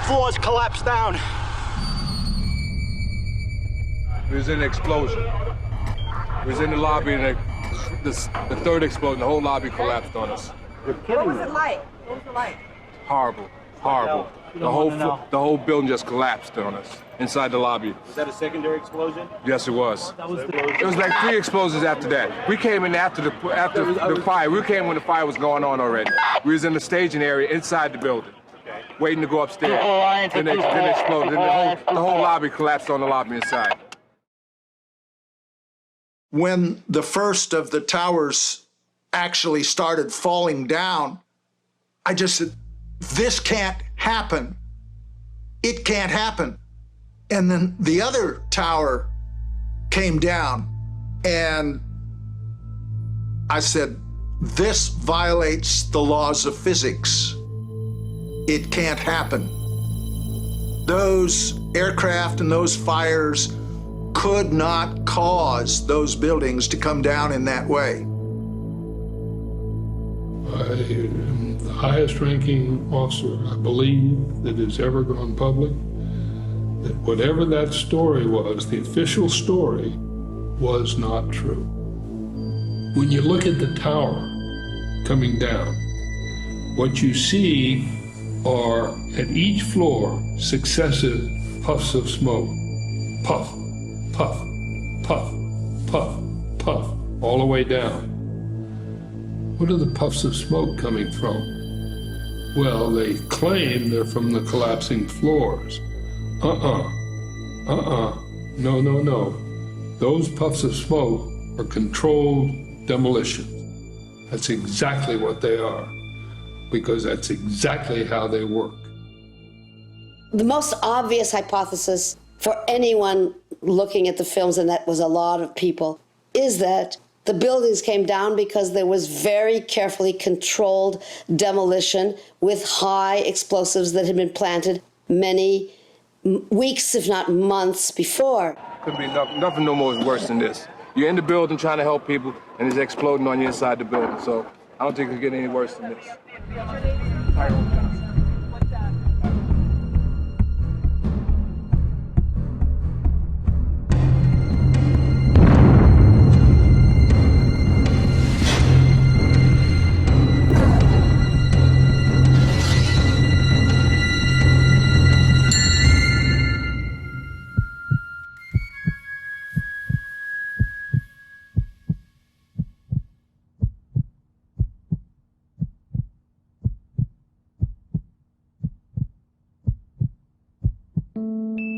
floors collapsed down. There was an explosion. It was in the lobby, and the third explosion, the whole lobby collapsed on us. What was it like? What was it like? Horrible, horrible. The whole building just collapsed on us inside the lobby. Was that a secondary explosion? Yes, it was. It was like 3 explosions after that. We came in after the fire. We came when the fire was going on already. We was in the staging area inside the building, waiting to go upstairs. Then it exploded. Then the whole lobby collapsed on the lobby inside. When the first of the towers actually started falling down, I just said, this can't happen. It can't happen. And then the other tower came down, and I said, this violates the laws of physics. It can't happen. Those aircraft and those fires could not cause those buildings to come down in that way. I am the highest ranking officer, I believe, that has ever gone public, that whatever that story was, the official story, was not true. When you look at the tower coming down, what you see are, at each floor, successive puffs of smoke. Puff, puff, puff, puff, puff, all the way down. What are the puffs of smoke coming from? Well, they claim they're from the collapsing floors. No, no, no. Those puffs of smoke are controlled demolitions. That's exactly what they are, because that's exactly how they work. The most obvious hypothesis for anyone looking at the films, and that was a lot of people, is that the buildings came down because there was very carefully controlled demolition with high explosives that had been planted many weeks, if not months, before. Could be nothing no more worse than this. You're in the building trying to help people, and it's exploding on you inside the building. So I don't think it could get any worse than this.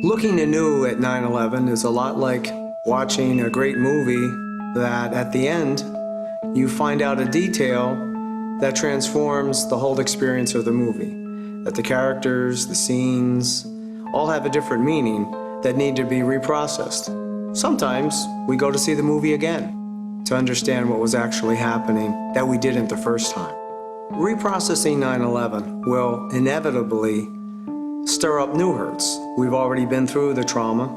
Looking anew at 9/11 is a lot like watching a great movie that at the end you find out a detail that transforms the whole experience of the movie. That the characters, the scenes, all have a different meaning that need to be reprocessed. Sometimes we go to see the movie again to understand what was actually happening that we didn't the first time. Reprocessing 9/11 will inevitably stir up new hurts. We've already been through the trauma,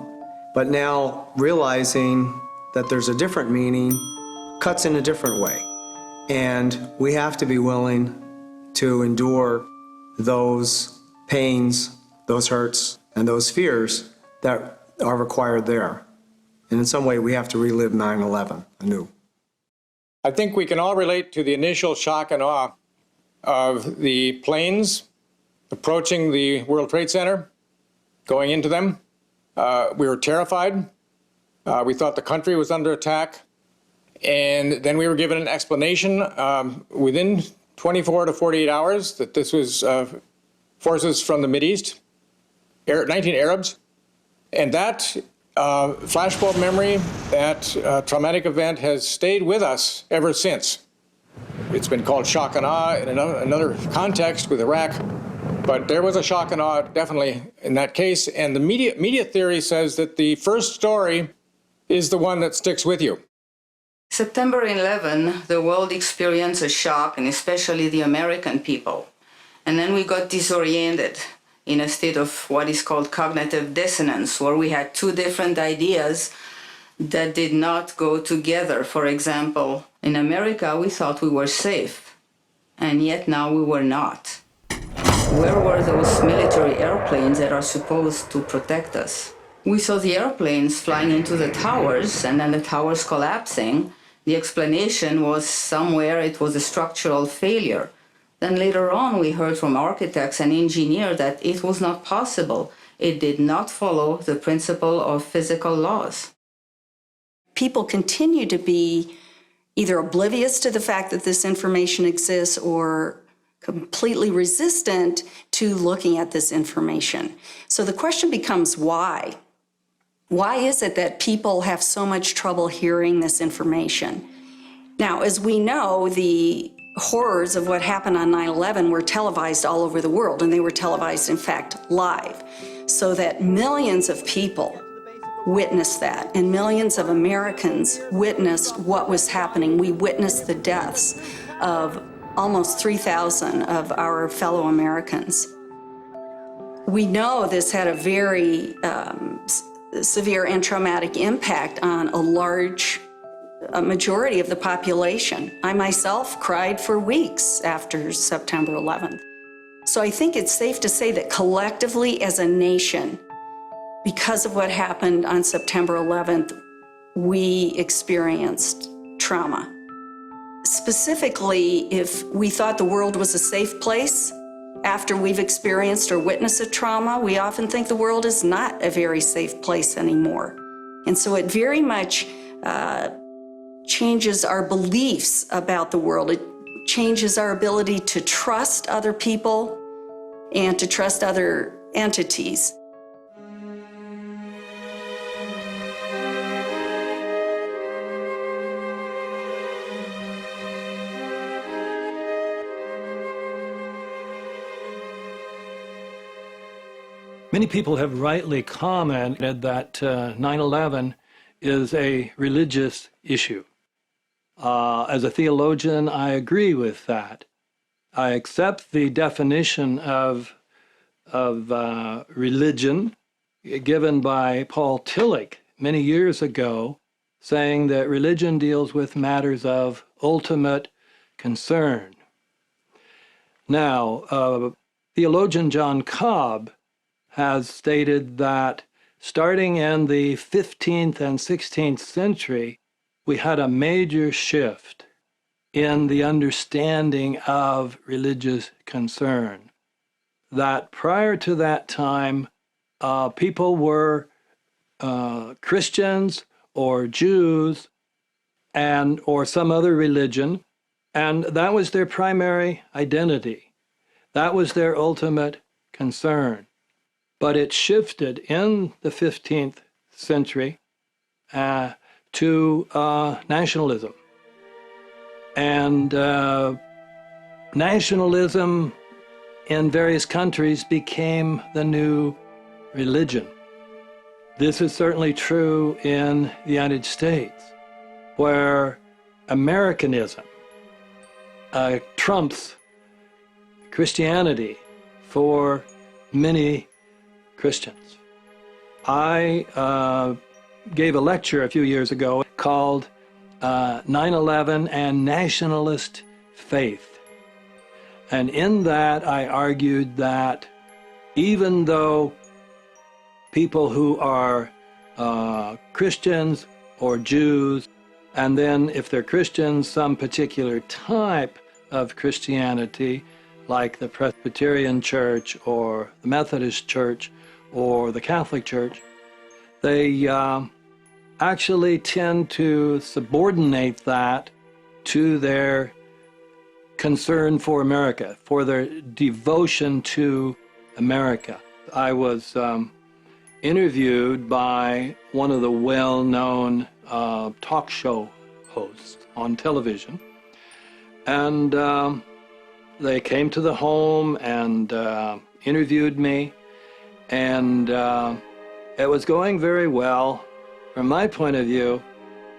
but now realizing that there's a different meaning cuts in a different way. And we have to be willing to endure those pains, those hurts, and those fears that are required there. And in some way, we have to relive 9/11 anew. I think we can all relate to the initial shock and awe of the planes approaching the World Trade Center, going into them. We were terrified. We thought the country was under attack. And then we were given an explanation within 24 to 48 hours that this was forces from the Mideast, 19 Arabs. And that flashbulb memory, that traumatic event has stayed with us ever since. It's been called shock and awe in another context with Iraq. But there was a shock and awe, definitely, in that case. And the media theory says that the first story is the one that sticks with you. September 11, the world experienced a shock, and especially the American people. And then we got disoriented in a state of what is called cognitive dissonance, where we had two different ideas that did not go together. For example, in America, we thought we were safe, and yet now we were not. where were those military airplanes that are supposed to protect us? We saw the airplanes flying into the towers and then the towers collapsing. The explanation was somewhere it was a structural failure. Then later on, we heard from architects and engineers that it was not possible. It did not follow the principle of physical laws. People continue to be either oblivious to the fact that this information exists or completely resistant to looking at this information. So the question becomes why? Why is it that people have so much trouble hearing this information? Now, as we know, the horrors of what happened on 9/11 were televised all over the world, and they were televised, in fact, live, so that millions of people witnessed that, and millions of Americans witnessed what was happening. We witnessed the deaths of almost 3,000 of our fellow Americans. We know this had a very severe and traumatic impact on a majority of the population. I myself cried for weeks after September 11th. So I think it's safe to say that collectively as a nation, because of what happened on September 11th, we experienced trauma. Specifically, if we thought the world was a safe place after we've experienced or witnessed a trauma, we often think the world is not a very safe place anymore. And so it very much changes our beliefs about the world. It changes our ability to trust other people and to trust other entities. Many people have rightly commented that 9/11 is a religious issue. As a theologian, I agree with that. I accept the definition of religion given by Paul Tillich many years ago, saying that religion deals with matters of ultimate concern. Now, theologian John Cobb has stated that starting in the 15th and 16th century, we had a major shift in the understanding of religious concern. That prior to that time, people were Christians or Jews or some other religion, and that was their primary identity. That was their ultimate concern. But it shifted in the 15th century to nationalism. And nationalism in various countries became the new religion. This is certainly true in the United States, where Americanism trumps Christianity for many Christians. I gave a lecture a few years ago called 9/11 and Nationalist Faith. And in that, I argued that even though people who are Christians or Jews, and then if they're Christians, some particular type of Christianity, like the Presbyterian Church or the Methodist Church or the Catholic Church, they actually tend to subordinate that to their concern for America, for their devotion to America. I was interviewed by one of the well-known talk show hosts on television, and they came to the home and interviewed me, and it was going very well from my point of view,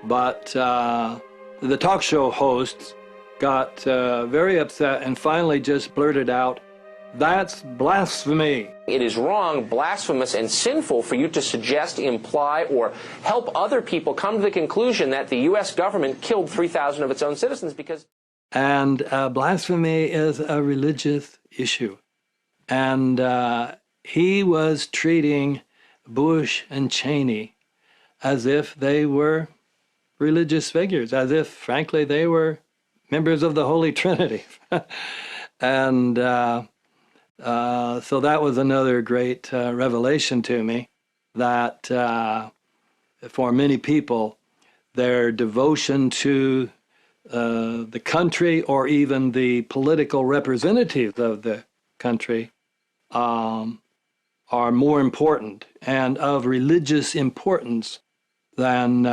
but the talk show hosts got very upset and finally just blurted out, "That's blasphemy." It is wrong, blasphemous, and sinful for you to suggest, imply, or help other people come to the conclusion that the U.S. government killed 3,000 of its own citizens because... And blasphemy is a religious issue. And he was treating Bush and Cheney as if they were religious figures, as if, frankly, they were members of the Holy Trinity. And so that was another great revelation to me, that for many people, their devotion to the country or even the political representatives of the country are more important and of religious importance than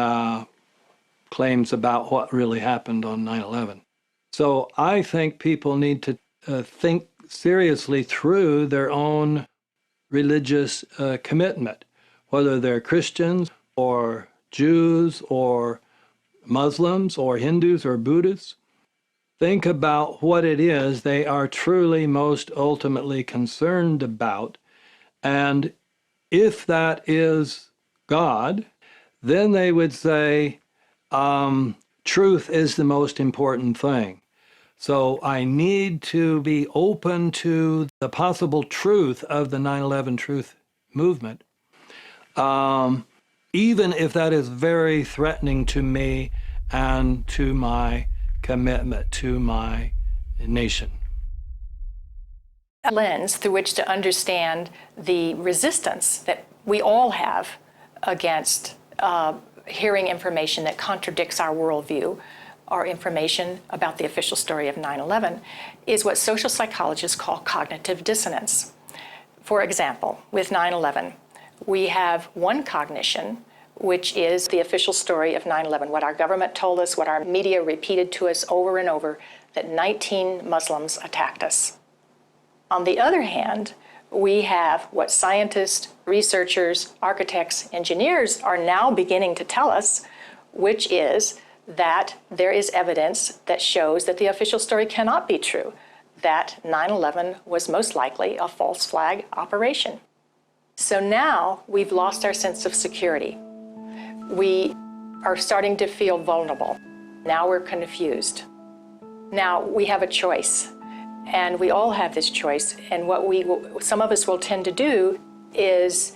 claims about what really happened on 9/11. So I think people need to think seriously through their own religious commitment, whether they're Christians or Jews or Muslims or Hindus or Buddhists. Think about what it is they are truly most ultimately concerned about. And if that is God, then they would say, truth is the most important thing. So I need to be open to the possible truth of the 9/11 truth movement, even if that is very threatening to me and to my commitment to my nation. A lens through which to understand the resistance that we all have against hearing information that contradicts our worldview or information about the official story of 9/11 is what social psychologists call cognitive dissonance. For example, with 9/11, we have one cognition, which is the official story of 9/11, what our government told us, what our media repeated to us over and over, that 19 Muslims attacked us. On the other hand, we have what scientists, researchers, architects, engineers are now beginning to tell us, which is that there is evidence that shows that the official story cannot be true, that 9/11 was most likely a false flag operation. So now we've lost our sense of security. We are starting to feel vulnerable. Now we're confused. Now we have a choice, and we all have this choice. And what some of us will tend to do is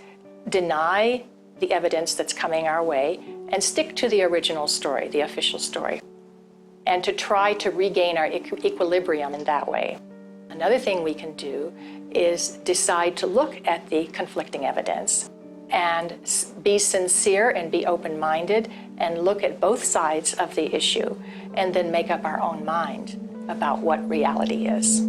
deny the evidence that's coming our way and stick to the original story, the official story, and to try to regain our equilibrium in that way. Another thing we can do is decide to look at the conflicting evidence and be sincere and be open-minded and look at both sides of the issue and then make up our own mind about what reality is.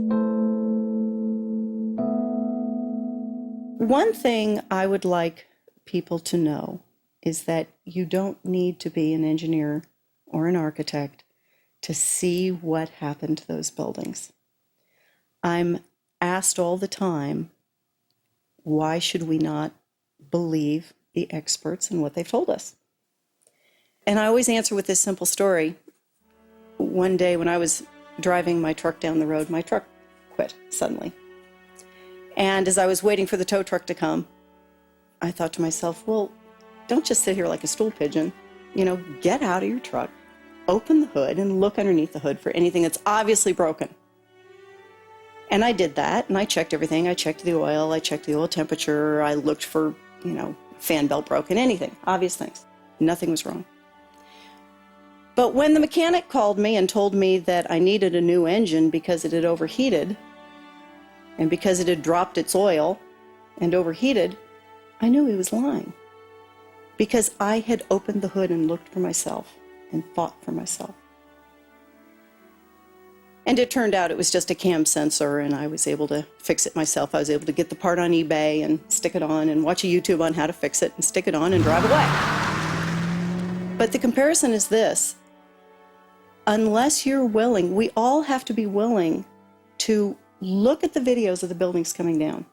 One thing I would like people to know is that you don't need to be an engineer or an architect to see what happened to those buildings. I'm asked all the time, why should we not believe the experts and what they've told us? And I always answer with this simple story. One day when I was driving my truck down the road, my truck quit suddenly. And as I was waiting for the tow truck to come, I thought to myself, well, don't just sit here like a stool pigeon. Get out of your truck, open the hood, and look underneath the hood for anything that's obviously broken. And I did that, and I checked everything. I checked the oil, I checked the oil temperature, I looked for, fan belt broken, anything, obvious things. Nothing was wrong. But when the mechanic called me and told me that I needed a new engine because it had overheated, and because it had dropped its oil and overheated, I knew he was lying. Because I had opened the hood and looked for myself and thought for myself. And it turned out it was just a cam sensor, and I was able to fix it myself. I was able to get the part on eBay and stick it on and watch a YouTube on how to fix it and stick it on and drive away. But the comparison is this. Unless you're willing, we all have to be willing to look at the videos of the buildings coming down.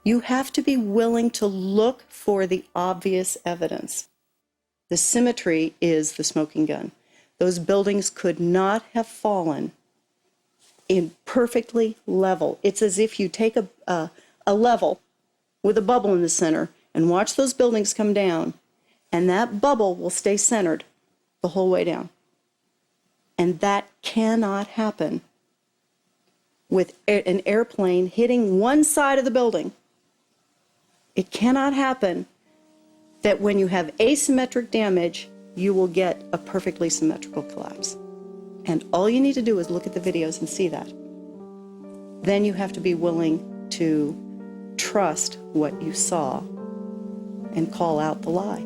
You have to be willing to look for the obvious evidence. The symmetry is the smoking gun. Those buildings could not have fallen in perfectly level. It's as if you take a level with a bubble in the center and watch those buildings come down, and that bubble will stay centered the whole way down. And that cannot happen with an airplane hitting one side of the building. It cannot happen that when you have asymmetric damage, you will get a perfectly symmetrical collapse. And all you need to do is look at the videos and see that. Then you have to be willing to trust what you saw and call out the lie.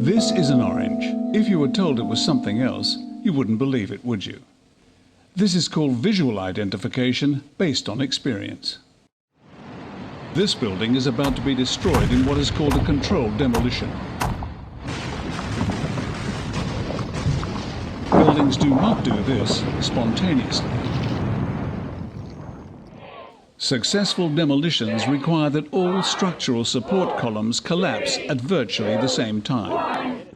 This is an orange. If you were told it was something else, you wouldn't believe it, would you? This is called visual identification based on experience. This building is about to be destroyed in what is called a controlled demolition. Buildings do not do this spontaneously. Successful demolitions require that all structural support columns collapse at virtually the same time.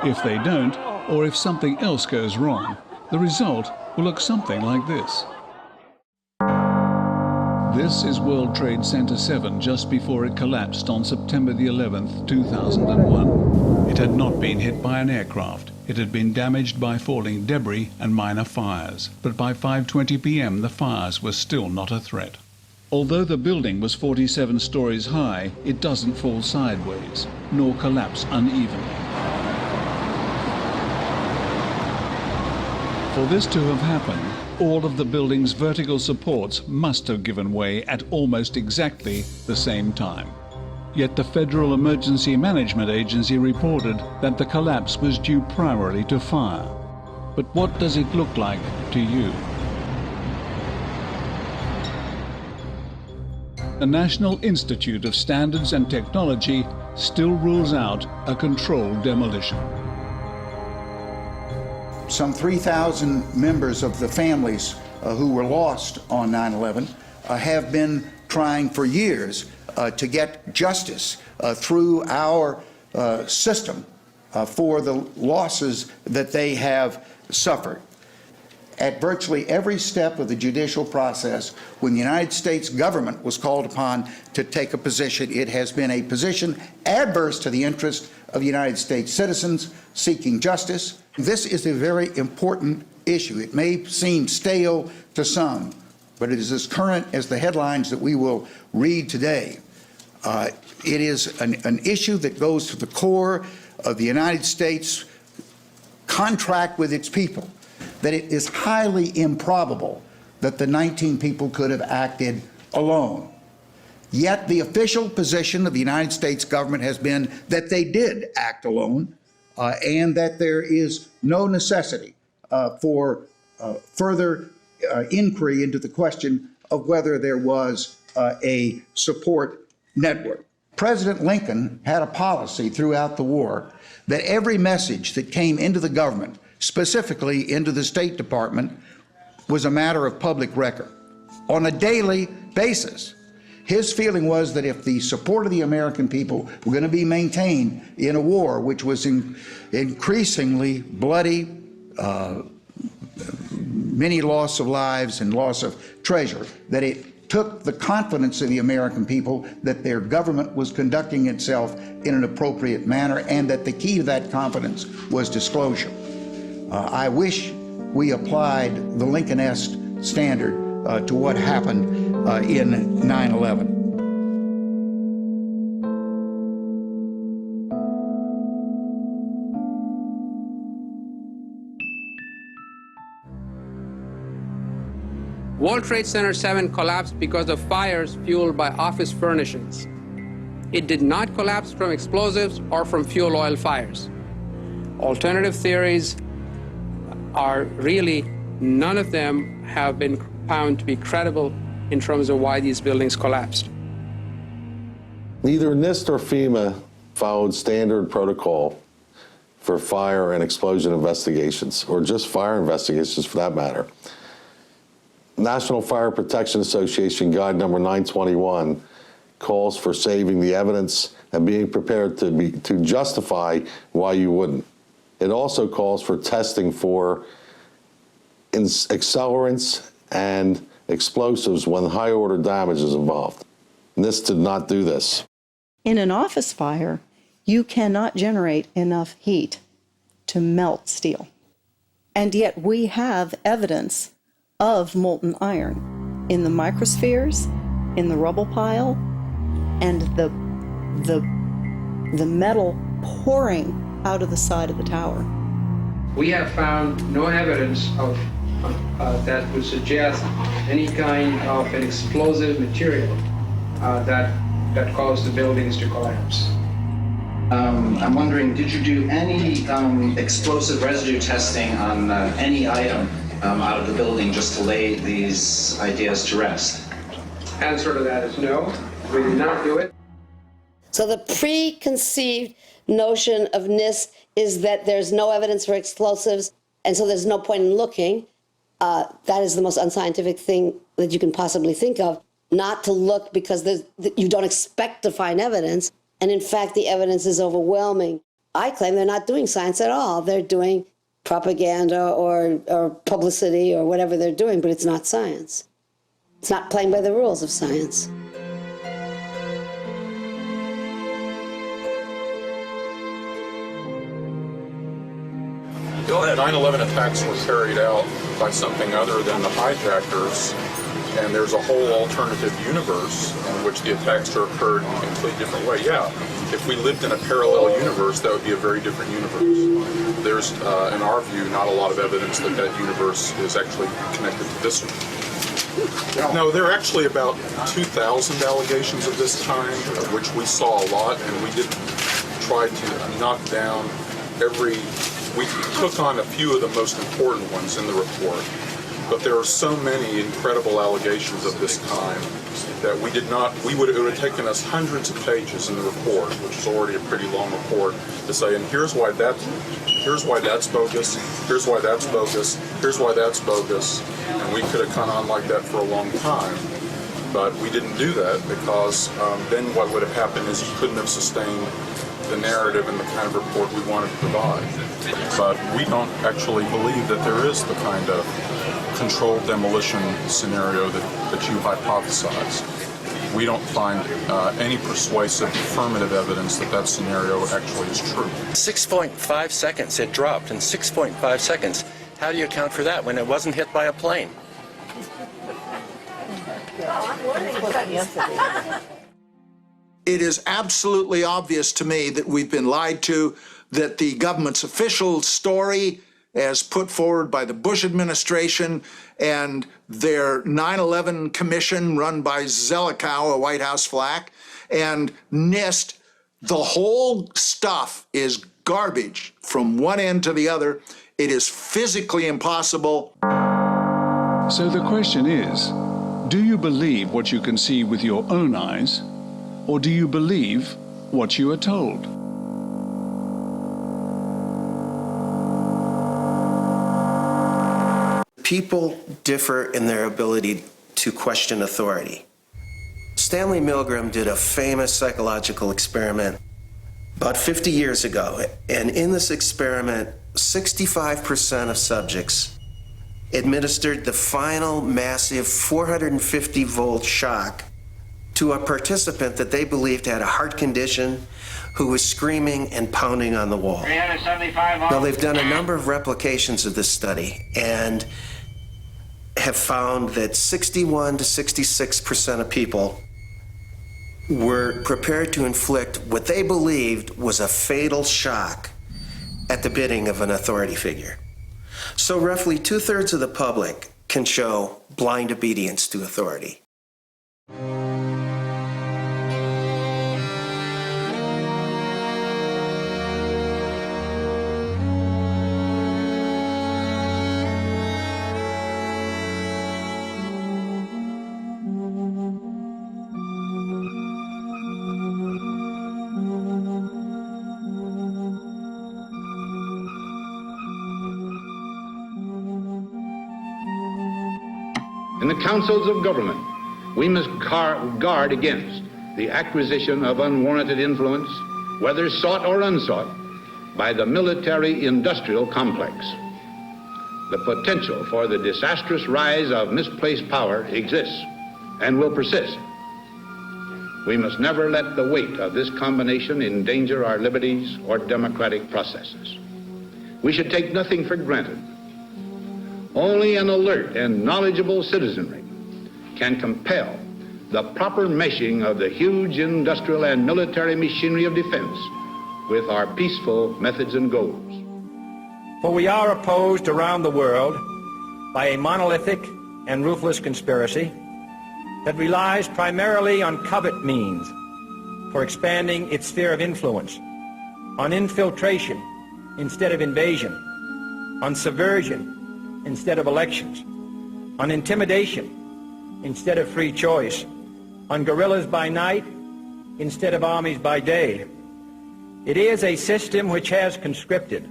If they don't, or if something else goes wrong, the result will look something like this. This is World Trade Center 7 just before it collapsed on September the 11th, 2001. It had not been hit by an aircraft. It had been damaged by falling debris and minor fires. But by 5:20 p.m. the fires were still not a threat. Although the building was 47 stories high, it doesn't fall sideways, nor collapse unevenly. For this to have happened, all of the building's vertical supports must have given way at almost exactly the same time. Yet the Federal Emergency Management Agency reported that the collapse was due primarily to fire. But what does it look like to you? The National Institute of Standards and Technology still rules out a controlled demolition. Some 3,000 members of the families who were lost on 9/11 have been trying for years to get justice through our system for the losses that they have suffered. At virtually every step of the judicial process, when the United States government was called upon to take a position, it has been a position adverse to the interest of United States citizens seeking justice. This is a very important issue. It may seem stale to some, but it is as current as the headlines that we will read today. It is an issue that goes to the core of the United States contract with its people, that it is highly improbable that the 19 people could have acted alone. Yet the official position of the United States government has been that they did act alone, and that there is no necessity for further inquiry into the question of whether there was a support network. President Lincoln had a policy throughout the war that every message that came into the government, specifically into the State Department, was a matter of public record on a daily basis. His feeling was that if the support of the American people were going to be maintained in a war which was increasingly bloody, many loss of lives and loss of treasure, that it took the confidence of the American people that their government was conducting itself in an appropriate manner, and that the key to that confidence was disclosure. I wish we applied the Lincoln-esque standard to what happened in 9/11. World Trade Center 7 collapsed because of fires fueled by office furnishings. It did not collapse from explosives or from fuel oil fires. Alternative theories are really, none of them have been found to be credible in terms of why these buildings collapsed. Neither NIST or FEMA followed standard protocol for fire and explosion investigations, or just fire investigations for that matter. National Fire Protection Association Guide number 921 calls for saving the evidence and being prepared to justify why you wouldn't. It also calls for testing for accelerants and explosives when high-order damage is involved. NIST did not do this. In an office fire, you cannot generate enough heat to melt steel. And yet we have evidence of molten iron in the microspheres, in the rubble pile, and the metal pouring out of the side of the tower. We have found no evidence of that would suggest any kind of an explosive material that caused the buildings to collapse. I'm wondering, did you do any explosive residue testing on any item out of the building just to lay these ideas to rest? Answer to that is no, we did not do it. So the preconceived notion of NIST is that there's no evidence for explosives, and so there's no point in looking. That is the most unscientific thing that you can possibly think of, not to look because you don't expect to find evidence. And in fact, the evidence is overwhelming. I claim they're not doing science at all. They're doing propaganda or publicity or whatever they're doing, but it's not science. It's not playing by the rules of science. The 9/11 attacks were carried out by something other than the hijackers, and there's a whole alternative universe in which the attacks occurred in a completely different way. Yeah, if we lived in a parallel universe, that would be a very different universe. There's, in our view, not a lot of evidence that that universe is actually connected to this one. No, there are actually about 2,000 allegations of this kind, of which we saw a lot, and we did try to knock down we took on a few of the most important ones in the report, but there are so many incredible allegations of this kind that it would have taken us hundreds of pages in the report, which is already a pretty long report, to say, and here's why that's bogus, here's why that's bogus, here's why that's bogus, and we could have gone on like that for a long time. But we didn't do that because then what would have happened is you couldn't have sustained the narrative and the kind of report we wanted to provide. But we don't actually believe that there is the kind of controlled demolition scenario that you hypothesize. We don't find any persuasive affirmative evidence that that scenario actually is true. 6.5 seconds it dropped in 6.5 seconds. How do you account for that when it wasn't hit by a plane? It is absolutely obvious to me that we've been lied to, that the government's official story as put forward by the Bush administration and their 9/11 commission run by Zelikow, a White House flack, and NIST, the whole stuff is garbage from one end to the other. It is physically impossible. So the question is, do you believe what you can see with your own eyes, or do you believe what you are told? People differ in their ability to question authority. Stanley Milgram did a famous psychological experiment about 50 years ago, and in this experiment, 65% of subjects administered the final massive 450-volt shock to a participant that they believed had a heart condition who was screaming and pounding on the wall. 375 volts. Now, they've done a number of replications of this study and have found that 61 to 66% of people were prepared to inflict what they believed was a fatal shock at the bidding of an authority figure. So roughly 2/3 of the public can show blind obedience to authority. In the councils of government, we must guard against the acquisition of unwarranted influence, whether sought or unsought, by the military-industrial complex. The potential for the disastrous rise of misplaced power exists and will persist. We must never let the weight of this combination endanger our liberties or democratic processes. We should take nothing for granted. Only an alert and knowledgeable citizenry can compel the proper meshing of the huge industrial and military machinery of defense with our peaceful methods and goals. For we are opposed around the world by a monolithic and ruthless conspiracy that relies primarily on covert means for expanding its sphere of influence, on infiltration instead of invasion, on subversion instead of elections, on intimidation instead of free choice, on guerrillas by night instead of armies by day. It is a system which has conscripted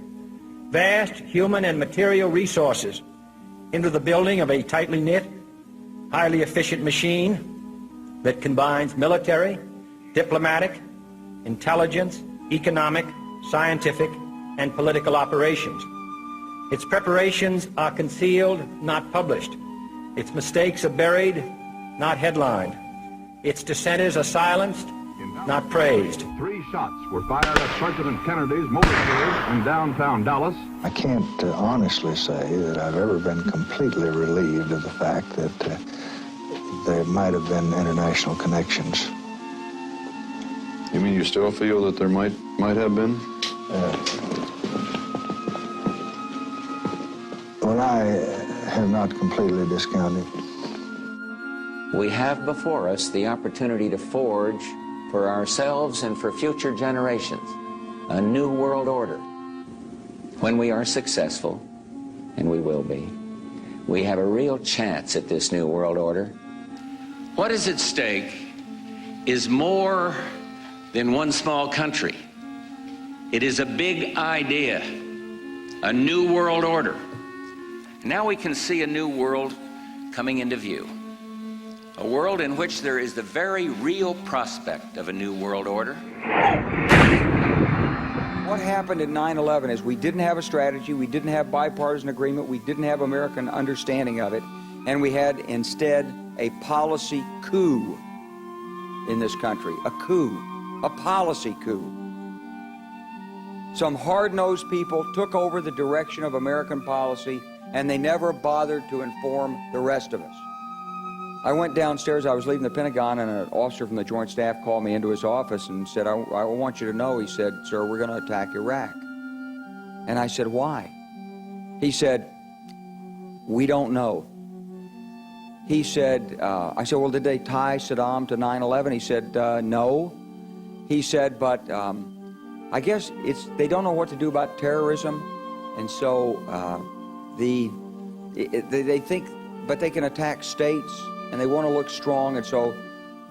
vast human and material resources into the building of a tightly knit, highly efficient machine that combines military, diplomatic, intelligence, economic, scientific, and political operations. Its preparations are concealed, not published. Its mistakes are buried, not headlined. Its dissenters are silenced, not praised. 3 shots were fired at President Kennedy's motorcade in downtown Dallas. I can't honestly say that I've ever been completely relieved of the fact that there might have been international connections. You mean you still feel that there might have been? Well, I have not completely discounted. We have before us the opportunity to forge for ourselves and for future generations a new world order. When we are successful, and we will be, we have a real chance at this new world order. What is at stake is more than one small country. It is a big idea, a new world order. Now we can see a new world coming into view. A world in which there is the very real prospect of a new world order. What happened in 9/11 is we didn't have a strategy, we didn't have bipartisan agreement, we didn't have American understanding of it, and we had instead a policy coup in this country. A coup, a policy coup. Some hard-nosed people took over the direction of American policy, and they never bothered to inform the rest of us. I went downstairs, I was leaving the Pentagon, and an officer from the Joint Staff called me into his office and said, I want you to know, he said, sir, we're going to attack Iraq. And I said, why? He said, we don't know. He said, I said, well, did they tie Saddam to 9/11? He said, no. He said, but I guess they don't know what to do about terrorism, and so they think, but they can attack states, and they want to look strong, and so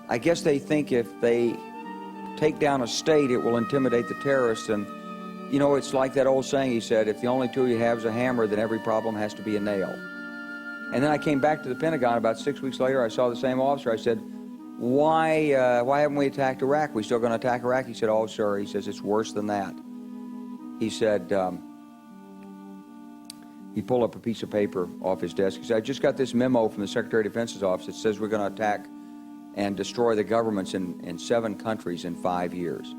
I guess they think if they take down a state, it will intimidate the terrorists. And, you know, it's like that old saying, he said, if the only tool you have is a hammer, then every problem has to be a nail. And then I came back to the Pentagon about 6 weeks later. I saw the same officer. I said, why haven't we attacked Iraq? We still going to attack Iraq? He said, oh, sir, he says, it's worse than that. He said, he pulled up a piece of paper off his desk. He said, I just got this memo from the Secretary of Defense's office that says we're going to attack and destroy the governments in 7 countries in 5 years.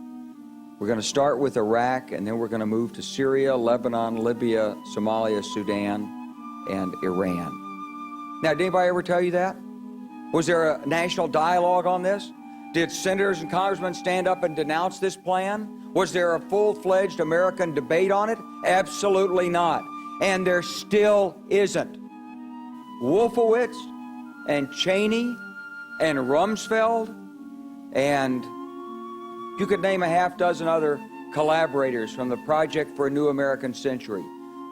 We're going to start with Iraq, and then we're going to move to Syria, Lebanon, Libya, Somalia, Sudan, and Iran. Now, did anybody ever tell you that? Was there a national dialogue on this? Did senators and congressmen stand up and denounce this plan? Was there a full-fledged American debate on it? Absolutely not. And there still isn't. Wolfowitz and Cheney and Rumsfeld, and you could name a half dozen other collaborators from the Project for a New American Century.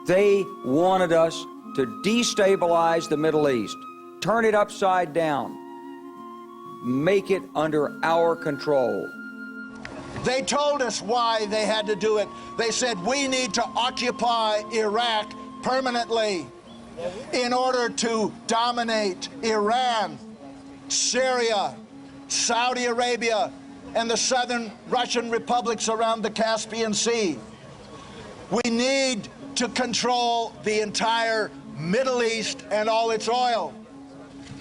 They wanted us to destabilize the Middle East, turn it upside down, make it under our control. They told us why they had to do it. They said, we need to occupy Iraq permanently in order to dominate Iran, Syria, Saudi Arabia, and the southern Russian republics around the Caspian Sea. We need to control the entire Middle East and all its oil.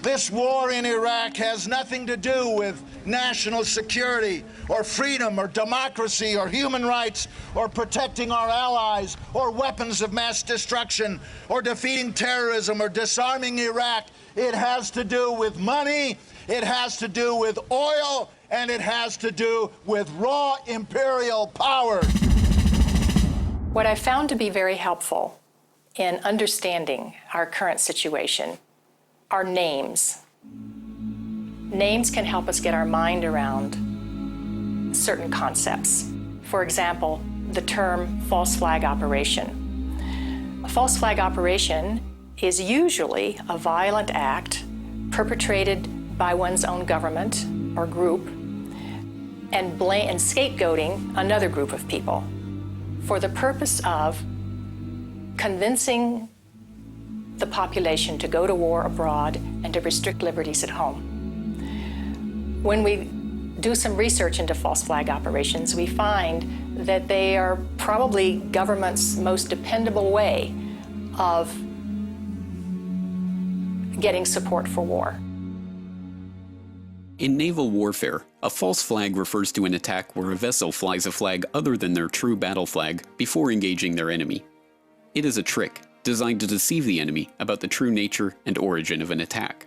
This war in Iraq has nothing to do with national security or freedom or democracy or human rights or protecting our allies or weapons of mass destruction or defeating terrorism or disarming Iraq. It has to do with money, it has to do with oil, and it has to do with raw imperial power. What I found to be very helpful in understanding our current situation are names. Names can help us get our mind around certain concepts. For example, the term false flag operation. A false flag operation is usually a violent act perpetrated by one's own government or group and scapegoating another group of people for the purpose of convincing the population to go to war abroad and to restrict liberties at home. When we do some research into false flag operations, we find that they are probably government's most dependable way of getting support for war. In naval warfare, a false flag refers to an attack where a vessel flies a flag other than their true battle flag before engaging their enemy. It is a trick designed to deceive the enemy about the true nature and origin of an attack.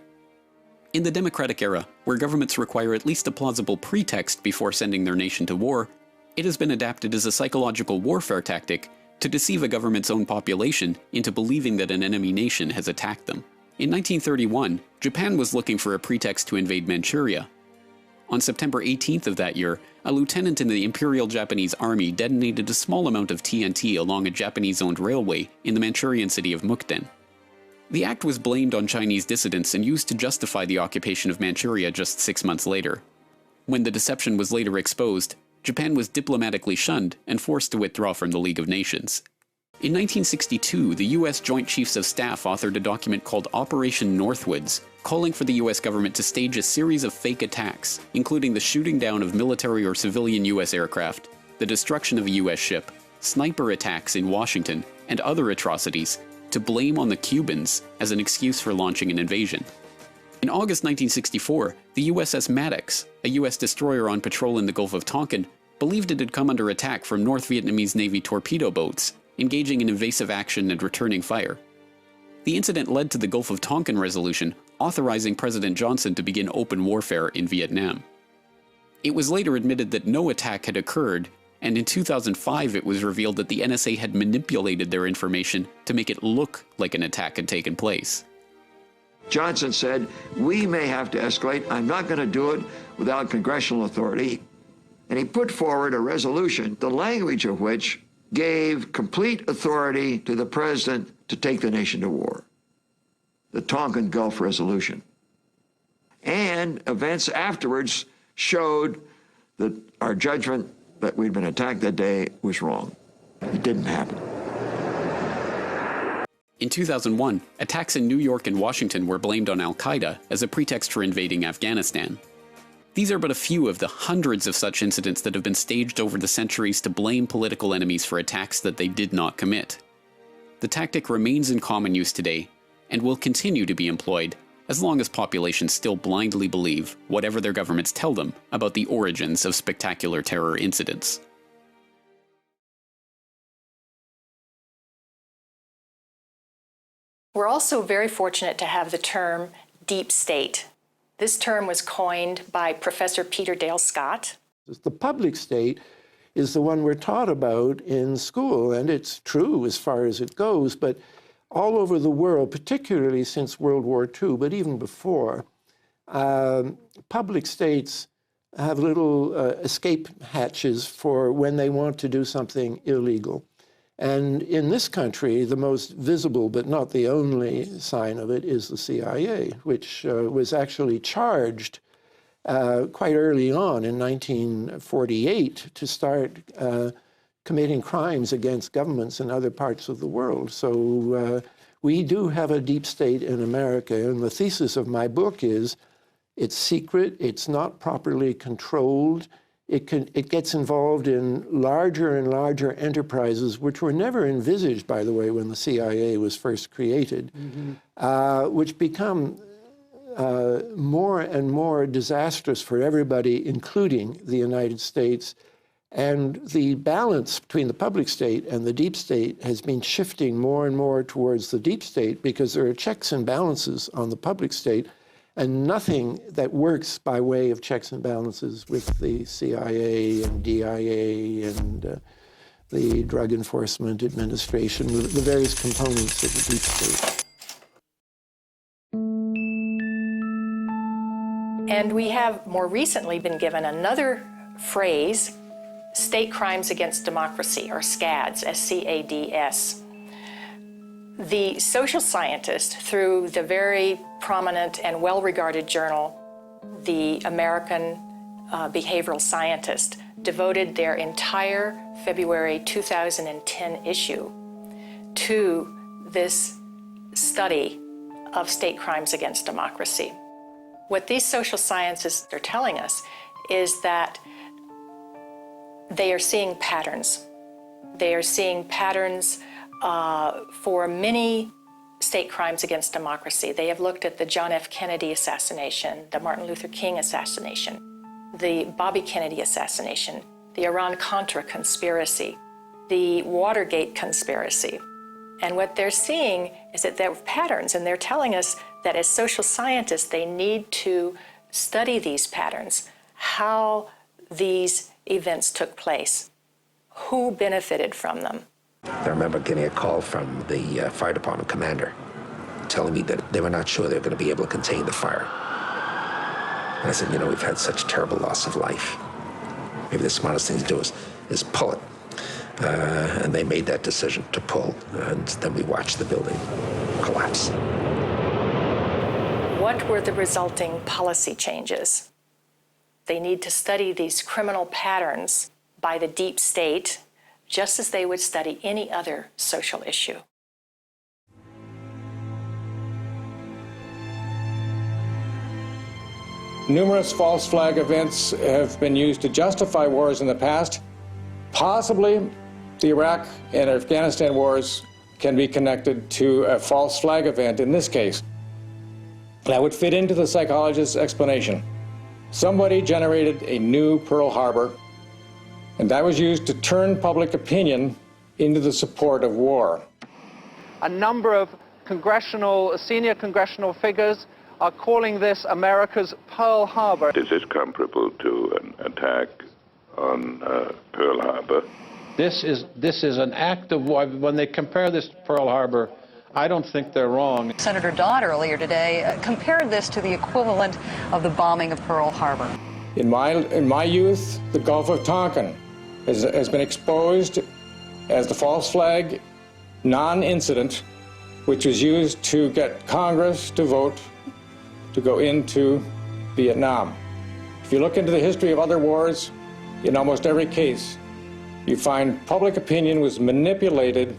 In the democratic era, where governments require at least a plausible pretext before sending their nation to war, it has been adapted as a psychological warfare tactic to deceive a government's own population into believing that an enemy nation has attacked them. In 1931, Japan was looking for a pretext to invade Manchuria. On September 18th of that year, a lieutenant in the Imperial Japanese Army detonated a small amount of TNT along a Japanese-owned railway in the Manchurian city of Mukden. The act was blamed on Chinese dissidents and used to justify the occupation of Manchuria just 6 months later. When the deception was later exposed, Japan was diplomatically shunned and forced to withdraw from the League of Nations. In 1962, the U.S. Joint Chiefs of Staff authored a document called Operation Northwoods, calling for the U.S. government to stage a series of fake attacks, including the shooting down of military or civilian U.S. aircraft, the destruction of a U.S. ship, sniper attacks in Washington, and other atrocities, to blame on the Cubans as an excuse for launching an invasion. In August 1964, the USS Maddox, a U.S. destroyer on patrol in the Gulf of Tonkin, believed it had come under attack from North Vietnamese Navy torpedo boats, engaging in evasive action and returning fire. The incident led to the Gulf of Tonkin resolution, authorizing President Johnson to begin open warfare in Vietnam. It was later admitted that no attack had occurred, and in 2005 it was revealed that the NSA had manipulated their information to make it look like an attack had taken place. Johnson said, "We may have to escalate. I'm not going to do it without congressional authority." And he put forward a resolution, the language of which gave complete authority to the president to take the nation to war. The Tonkin Gulf Resolution. And events afterwards showed that our judgment that we'd been attacked that day was wrong. It didn't happen. In 2001, attacks in New York and Washington were blamed on Al-Qaeda as a pretext for invading Afghanistan. These are but a few of the hundreds of such incidents that have been staged over the centuries to blame political enemies for attacks that they did not commit. The tactic remains in common use today, and will continue to be employed as long as populations still blindly believe whatever their governments tell them about the origins of spectacular terror incidents. We're also very fortunate to have the term deep state. This term was coined by Professor Peter Dale Scott. The public state is the one we're taught about in school, and it's true as far as it goes, but all over the world, particularly since World War II, but even before, public states have little escape hatches for when they want to do something illegal. And in this country, the most visible, but not the only sign of it, is the CIA, which was actually charged quite early on in 1948 to start committing crimes against governments in other parts of the world. So we do have a deep state in America, and the thesis of my book is it's secret, it's not properly controlled, it gets involved in larger and larger enterprises, which were never envisaged, by the way, when the CIA was first created, which become more and more disastrous for everybody, including the United States. And the balance between the public state and the deep state has been shifting more and more towards the deep state because there are checks and balances on the public state and nothing that works by way of checks and balances with the CIA and DIA and the Drug Enforcement Administration, the various components of the deep state. And we have more recently been given another phrase, state crimes against democracy, or SCADS, S-C-A-D-S. The social scientist, through the very prominent and well-regarded journal, the American Behavioral Scientist, devoted their entire February 2010 issue to this study of state crimes against democracy. What these social scientists are telling us is that they are seeing patterns. They are seeing patterns for many state crimes against democracy. They have looked at the John F. Kennedy assassination, the Martin Luther King assassination, the Bobby Kennedy assassination, the Iran-Contra conspiracy, the Watergate conspiracy. And what they're seeing is that there are patterns, and they're telling us that as social scientists, they need to study these patterns, how these events took place, who benefited from them. I remember getting a call from the fire department commander telling me that they were not sure they were going to be able to contain the fire. And I said, you know, we've had such terrible loss of life. Maybe the smartest thing to do is pull it. And they made that decision to pull, and then we watched the building collapse. What were the resulting policy changes? They need to study these criminal patterns by the deep state, just as they would study any other social issue. Numerous false flag events have been used to justify wars in the past. Possibly the Iraq and Afghanistan wars can be connected to a false flag event in this case. That would fit into the psychologist's explanation. Somebody generated a new Pearl Harbor, and that was used to turn public opinion into the support of war. A number of senior congressional figures are calling this America's Pearl Harbor. Is this comparable to an attack on Pearl Harbor? This is an act of war. When they compare this to Pearl Harbor, I don't think they're wrong. Senator Dodd earlier today compared this to the equivalent of the bombing of Pearl Harbor. In my youth, the Gulf of Tonkin has been exposed as the false flag non-incident, which was used to get Congress to vote to go into Vietnam. If you look into the history of other wars, in almost every case, you find public opinion was manipulated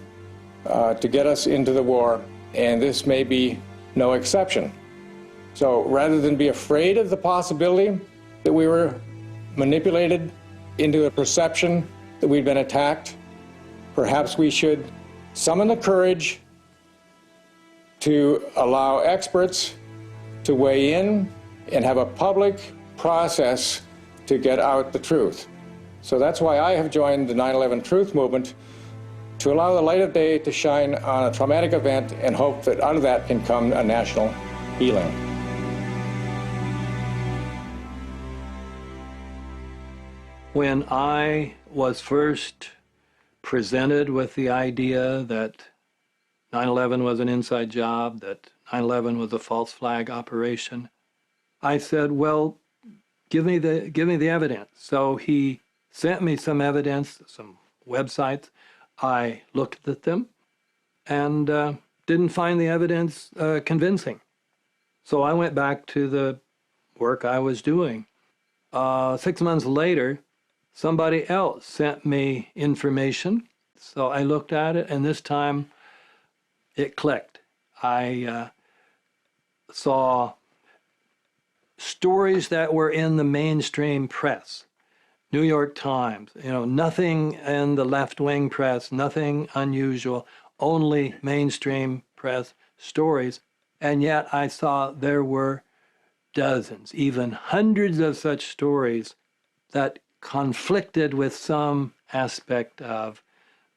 to get us into the war, and this may be no exception. So rather than be afraid of the possibility that we were manipulated into a perception that we'd been attacked, perhaps we should summon the courage to allow experts to weigh in and have a public process to get out the truth. So that's why I have joined the 9/11 Truth Movement, to allow the light of day to shine on a traumatic event and hope that out of that can come a national healing. When I was first presented with the idea that 9/11 was an inside job, that 9/11 was a false flag operation, I said, well, give me the evidence. So he sent me some evidence, some websites. I looked at them and didn't find the evidence convincing. So I went back to the work I was doing. 6 months later, somebody else sent me information. So I looked at it, and this time it clicked. I saw stories that were in the mainstream press. New York Times, nothing in the left-wing press, nothing unusual, only mainstream press stories. And yet I saw there were dozens, even hundreds of such stories that conflicted with some aspect of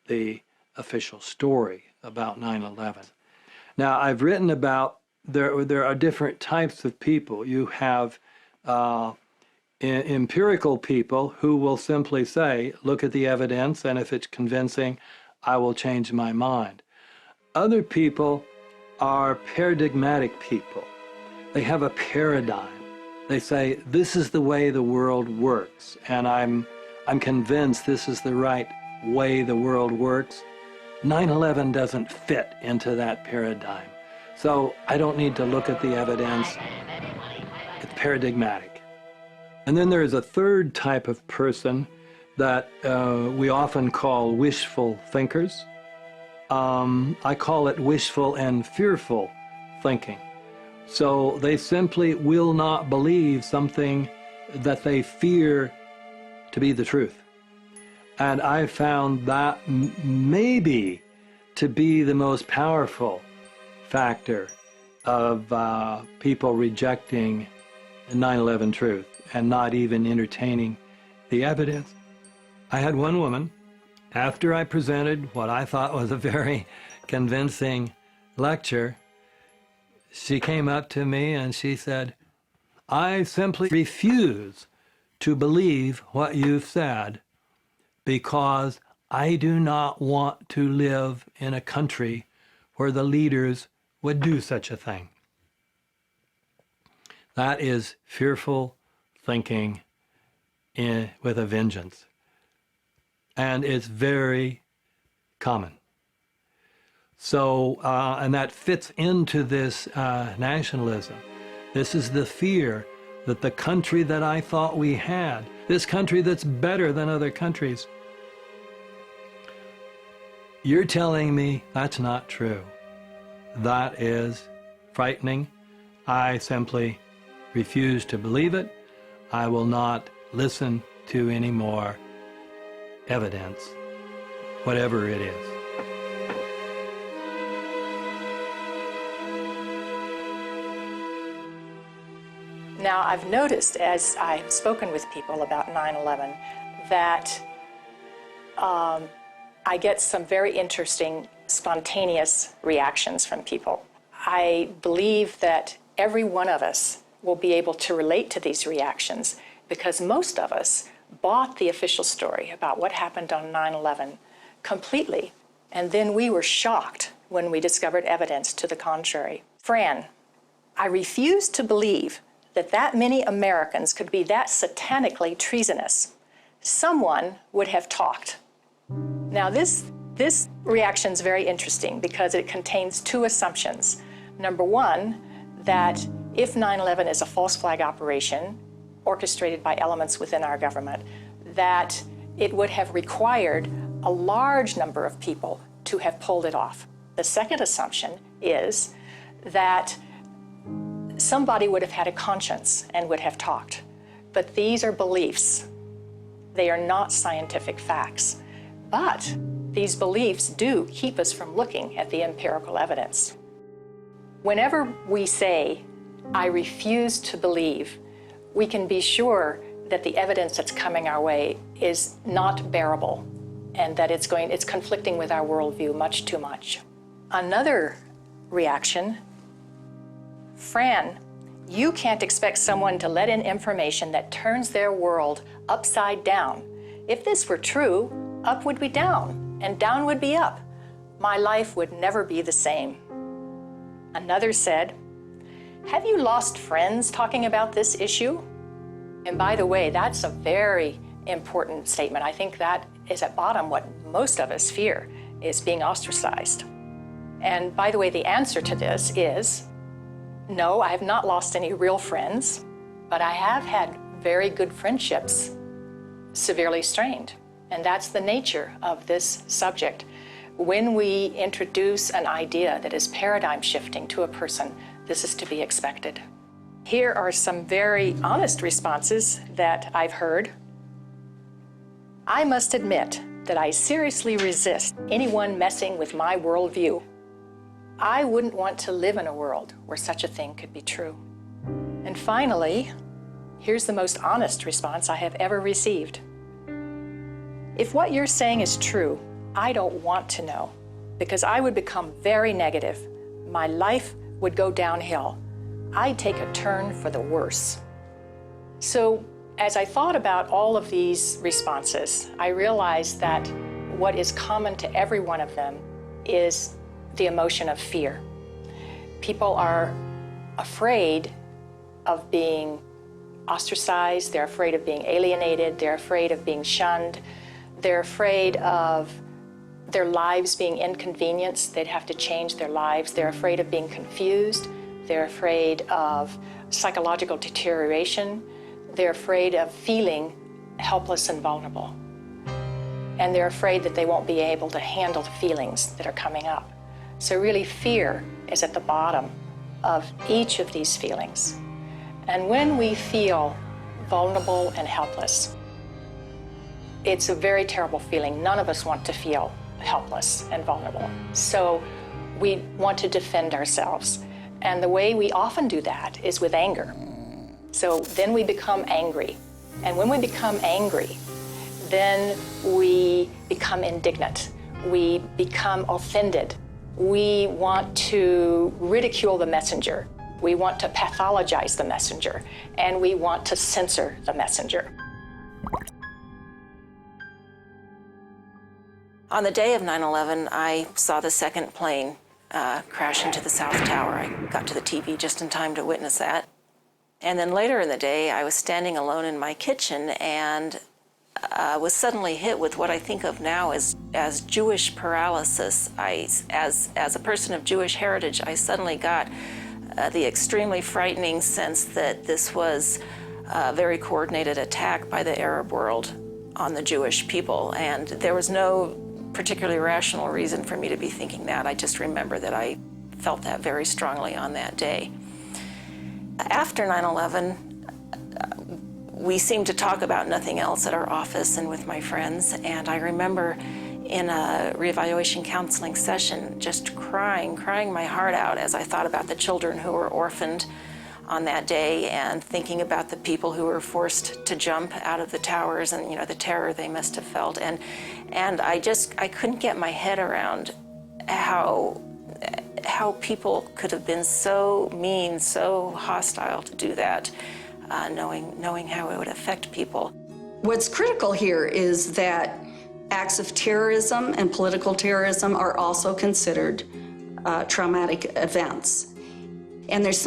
the official story about 9/11. Now, I've written about there are different types of people. You have empirical people who will simply say, look at the evidence, and if it's convincing, I will change my mind. Other people are paradigmatic people. They have a paradigm. They say, this is the way the world works, and I'm convinced this is the right way the world works. 9/11 doesn't fit into that paradigm. So I don't need to look at the evidence. It's paradigmatic. And then there is a third type of person that we often call wishful thinkers. I call it wishful and fearful thinking. So they simply will not believe something that they fear to be the truth. And I found that maybe to be the most powerful factor of people rejecting the 9/11 truth and not even entertaining the evidence. I had one woman, after I presented what I thought was a very convincing lecture, she came up to me and she said, I simply refuse to believe what you've said because I do not want to live in a country where the leaders would do such a thing. That is fearful thinking with a vengeance. And it's very common. So, and that fits into this nationalism. This is the fear that the country that I thought we had, this country that's better than other countries, you're telling me that's not true. That is frightening. I simply refuse to believe it. I will not listen to any more evidence, whatever it is. Now, I've noticed as I've spoken with people about 9/11 that I get some very interesting, spontaneous reactions from people. I believe that every one of us will be able to relate to these reactions because most of us bought the official story about what happened on 9/11 completely, and then we were shocked when we discovered evidence to the contrary. Fran, I refuse to believe that many Americans could be that satanically treasonous. Someone would have talked. Now, this reaction is very interesting because it contains two assumptions. Number one, that if 9/11 is a false flag operation orchestrated by elements within our government, that it would have required a large number of people to have pulled it off. The second assumption is that somebody would have had a conscience and would have talked. But these are beliefs. They are not scientific facts. But these beliefs do keep us from looking at the empirical evidence. Whenever we say, I refuse to believe, we can be sure that the evidence that's coming our way is not bearable and that it's conflicting with our worldview much too much. Another reaction, Fran, you can't expect someone to let in information that turns their world upside down. If this were true, up would be down, and down would be up. My life would never be the same. Another said, have you lost friends talking about this issue? And by the way, that's a very important statement. I think that is at bottom what most of us fear, is being ostracized. And by the way, the answer to this is, no, I have not lost any real friends, but I have had very good friendships severely strained. And that's the nature of this subject. When we introduce an idea that is paradigm shifting to a person, this is to be expected. Here are some very honest responses that I've heard. I must admit that I seriously resist anyone messing with my worldview. I wouldn't want to live in a world where such a thing could be true. And finally, here's the most honest response I have ever received. If what you're saying is true, I don't want to know, because I would become very negative. My life would go downhill. I'd take a turn for the worse. So as I thought about all of these responses, I realized that what is common to every one of them is the emotion of fear. People are afraid of being ostracized, they're afraid of being alienated, they're afraid of being shunned, they're afraid of their lives being inconvenienced, they'd have to change their lives, they're afraid of being confused, they're afraid of psychological deterioration, they're afraid of feeling helpless and vulnerable. And they're afraid that they won't be able to handle the feelings that are coming up. So really fear is at the bottom of each of these feelings. And when we feel vulnerable and helpless, it's a very terrible feeling. None of us want to feel helpless and vulnerable. So we want to defend ourselves. And the way we often do that is with anger. So then we become angry. And when we become angry, then we become indignant. We become offended. We want to ridicule the messenger. We want to pathologize the messenger. And we want to censor the messenger. On the day of 9/11, I saw the second plane crash into the South Tower. I got to the TV just in time to witness that. And then later in the day, I was standing alone in my kitchen and was suddenly hit with what I think of now as Jewish paralysis. As a person of Jewish heritage, I suddenly got the extremely frightening sense that this was a very coordinated attack by the Arab world on the Jewish people. And there was no particularly rational reason for me to be thinking that. I just remember that I felt that very strongly on that day. After 9/11, we seemed to talk about nothing else at our office and with my friends. And I remember in a reevaluation counseling session just crying my heart out as I thought about the children who were orphaned on that day and thinking about the people who were forced to jump out of the towers and, you know, the terror they must have felt. And I couldn't get my head around how people could have been so mean, so hostile to do that, knowing how it would affect people. What's critical here is that acts of terrorism and political terrorism are also considered traumatic events. And there's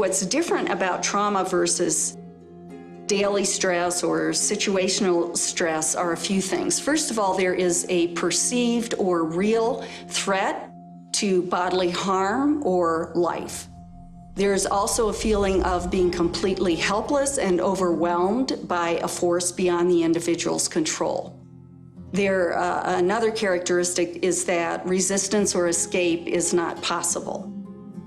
what's different about trauma versus daily stress or situational stress are a few things. First of all, there is a perceived or real threat to bodily harm or life. There's also a feeling of being completely helpless and overwhelmed by a force beyond the individual's control. Another characteristic is that resistance or escape is not possible.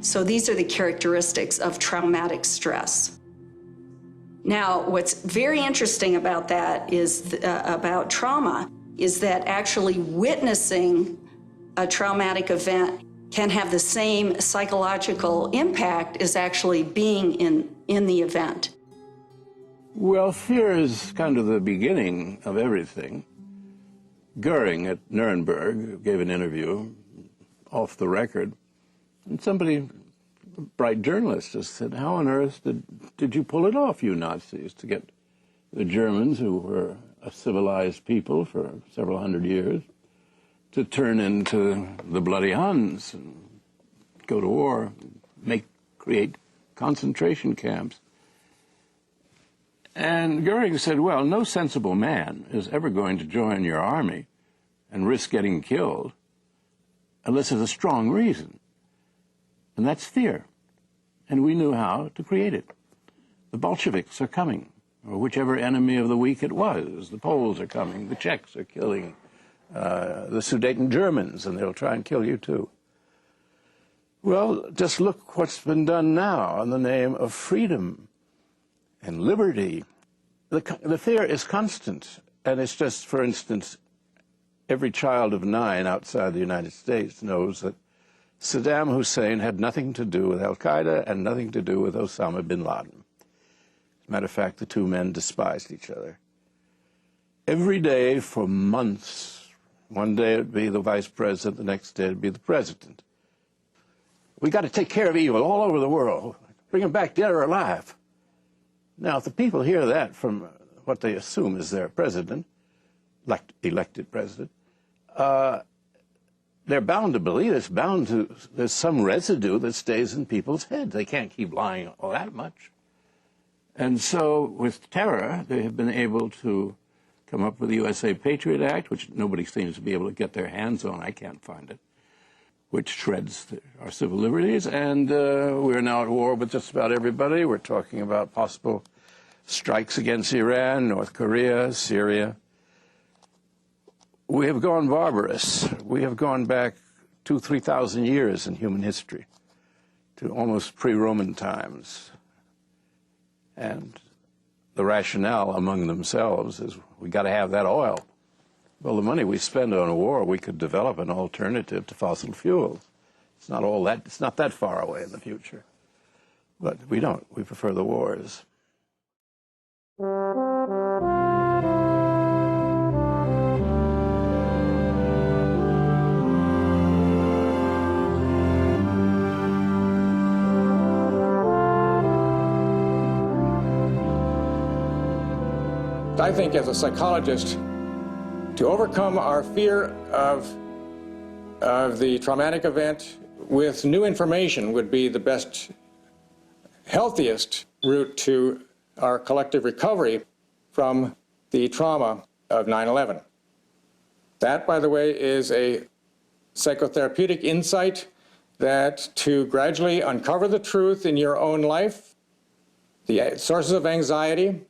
So these are the characteristics of traumatic stress. Now, what's very interesting about that is about trauma is that actually witnessing a traumatic event can have the same psychological impact as actually being in the event. Well, fear is kind of the beginning of everything. Goering at Nuremberg gave an interview off the record, and somebody, a bright journalist, just said, how on earth did you pull it off, you Nazis, to get the Germans, who were a civilized people for several hundred years, to turn into the bloody Huns and go to war, create concentration camps? And Goering said, well, no sensible man is ever going to join your army and risk getting killed unless there's a strong reason. And that's fear. And we knew how to create it. The Bolsheviks are coming, or whichever enemy of the weak it was. The Poles are coming, the Czechs are killing the Sudeten Germans, and they'll try and kill you too. Well, just look what's been done now in the name of freedom and liberty. The fear is constant, and it's just, for instance, every child of 9 outside the United States knows that Saddam Hussein had nothing to do with al-Qaeda and nothing to do with Osama bin Laden. As a matter of fact, the two men despised each other. Every day for months, one day it'd be the vice president, the next day it'd be the president. We got to take care of evil all over the world, bring them back dead or alive. Now, if the people hear that from what they assume is their president, elected president, they're bound to believe it's bound to, there's some residue that stays in people's heads. They can't keep lying all that much. And so with terror, they have been able to come up with the USA Patriot Act, which nobody seems to be able to get their hands on. I can't find it, which shreds our civil liberties. And we're now at war with just about everybody. We're talking about possible strikes against Iran, North Korea, Syria. We have gone barbarous. We have gone back 2,000 to 3,000 years in human history to almost pre-Roman times. And the rationale among themselves is we got to have that oil. Well, the money we spend on a war, we could develop an alternative to fossil fuels. It's not all that, it's not that far away in the future. But we don't. We prefer the wars. I think as a psychologist, to overcome our fear of the traumatic event with new information would be the best, healthiest route to our collective recovery from the trauma of 9/11. That, by the way, is a psychotherapeutic insight that to gradually uncover the truth in your own life, the sources of anxiety,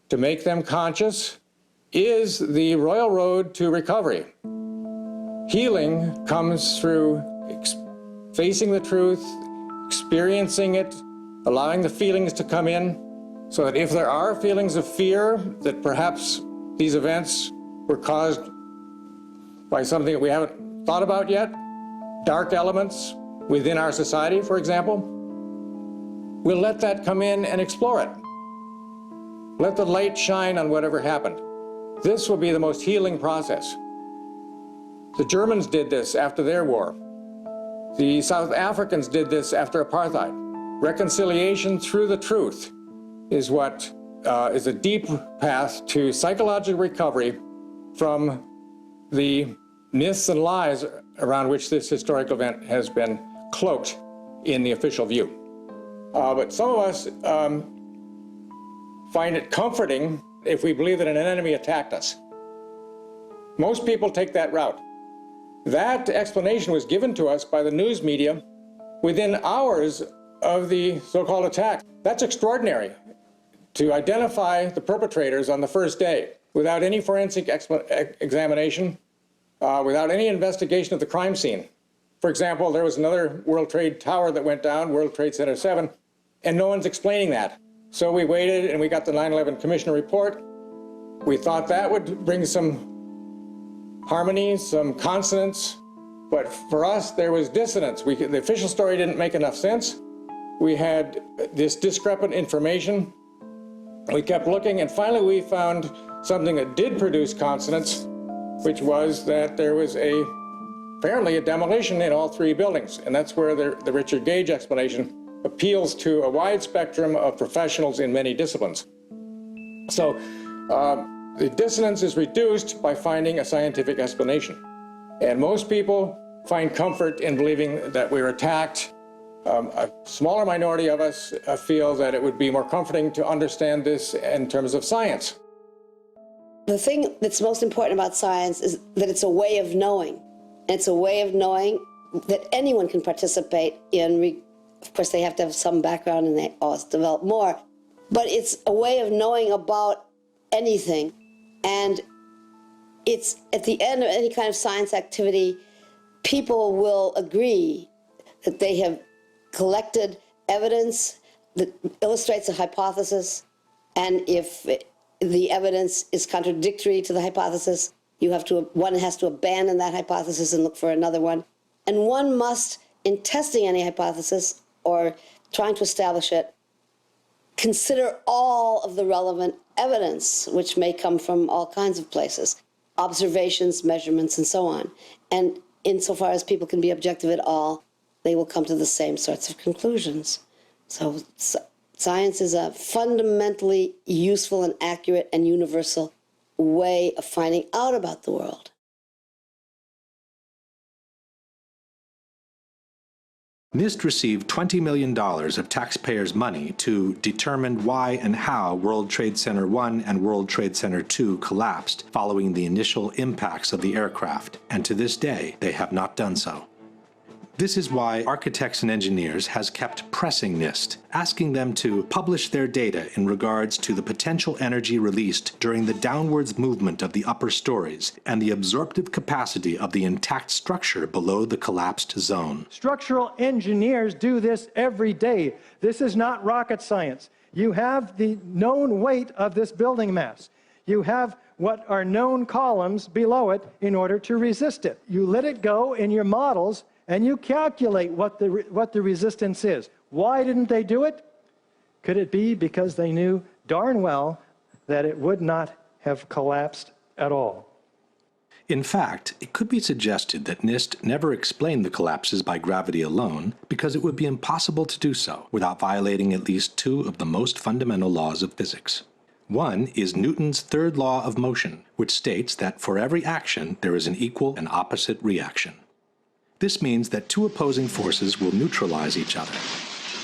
to make them conscious, is the royal road to recovery. Healing comes through facing the truth, experiencing it, allowing the feelings to come in, so that if there are feelings of fear that perhaps these events were caused by something that we haven't thought about yet, dark elements within our society, for example, we'll let that come in and explore it. Let the light shine on whatever happened. This will be the most healing process. The Germans did this after their war. The South Africans did this after apartheid. Reconciliation through the truth is what is a deep path to psychological recovery from the myths and lies around which this historic event has been cloaked in the official view. But some of us find it comforting if we believe that an enemy attacked us. Most people take that route. That explanation was given to us by the news media within hours of the so-called attack. That's extraordinary, to identify the perpetrators on the first day without any forensic examination, without any investigation of the crime scene. For example, there was another World Trade Tower that went down, World Trade Center 7, and no one's explaining that. So we waited and we got the 9/11 Commission report. We thought that would bring some harmony, some consonance, but for us there was dissonance. The official story didn't make enough sense. We had this discrepant information. We kept looking, and finally we found something that did produce consonance, which was that there was apparently a demolition in all three buildings, and that's where the Richard Gage explanation appeals to a wide spectrum of professionals in many disciplines. So the dissonance is reduced by finding a scientific explanation. And most people find comfort in believing that we're attacked. A smaller minority of us feel that it would be more comforting to understand this in terms of science. The thing that's most important about science is that it's a way of knowing. It's a way of knowing that anyone can participate in. Of course, they have to have some background and they always develop more. But it's a way of knowing about anything. And it's at the end of any kind of science activity, people will agree that they have collected evidence that illustrates a hypothesis. And if the evidence is contradictory to the hypothesis, one has to abandon that hypothesis and look for another one. And one must in testing any hypothesis or trying to establish it, consider all of the relevant evidence, which may come from all kinds of places, observations, measurements, and so on. And insofar as people can be objective at all, they will come to the same sorts of conclusions. So science is a fundamentally useful and accurate and universal way of finding out about the world. NIST received $20 million of taxpayers' money to determine why and how World Trade Center 1 and World Trade Center 2 collapsed following the initial impacts of the aircraft, and to this day they have not done so. This is why Architects and Engineers has kept pressing NIST, asking them to publish their data in regards to the potential energy released during the downwards movement of the upper stories and the absorptive capacity of the intact structure below the collapsed zone. Structural engineers do this every day. This is not rocket science. You have the known weight of this building mass. You have what are known columns below it in order to resist it. You let it go in your models and you calculate what the resistance is. Why didn't they do it? Could it be because they knew darn well that it would not have collapsed at all? In fact, it could be suggested that NIST never explained the collapses by gravity alone because it would be impossible to do so without violating at least two of the most fundamental laws of physics. One is Newton's third law of motion, which states that for every action there is an equal and opposite reaction. This means that two opposing forces will neutralize each other.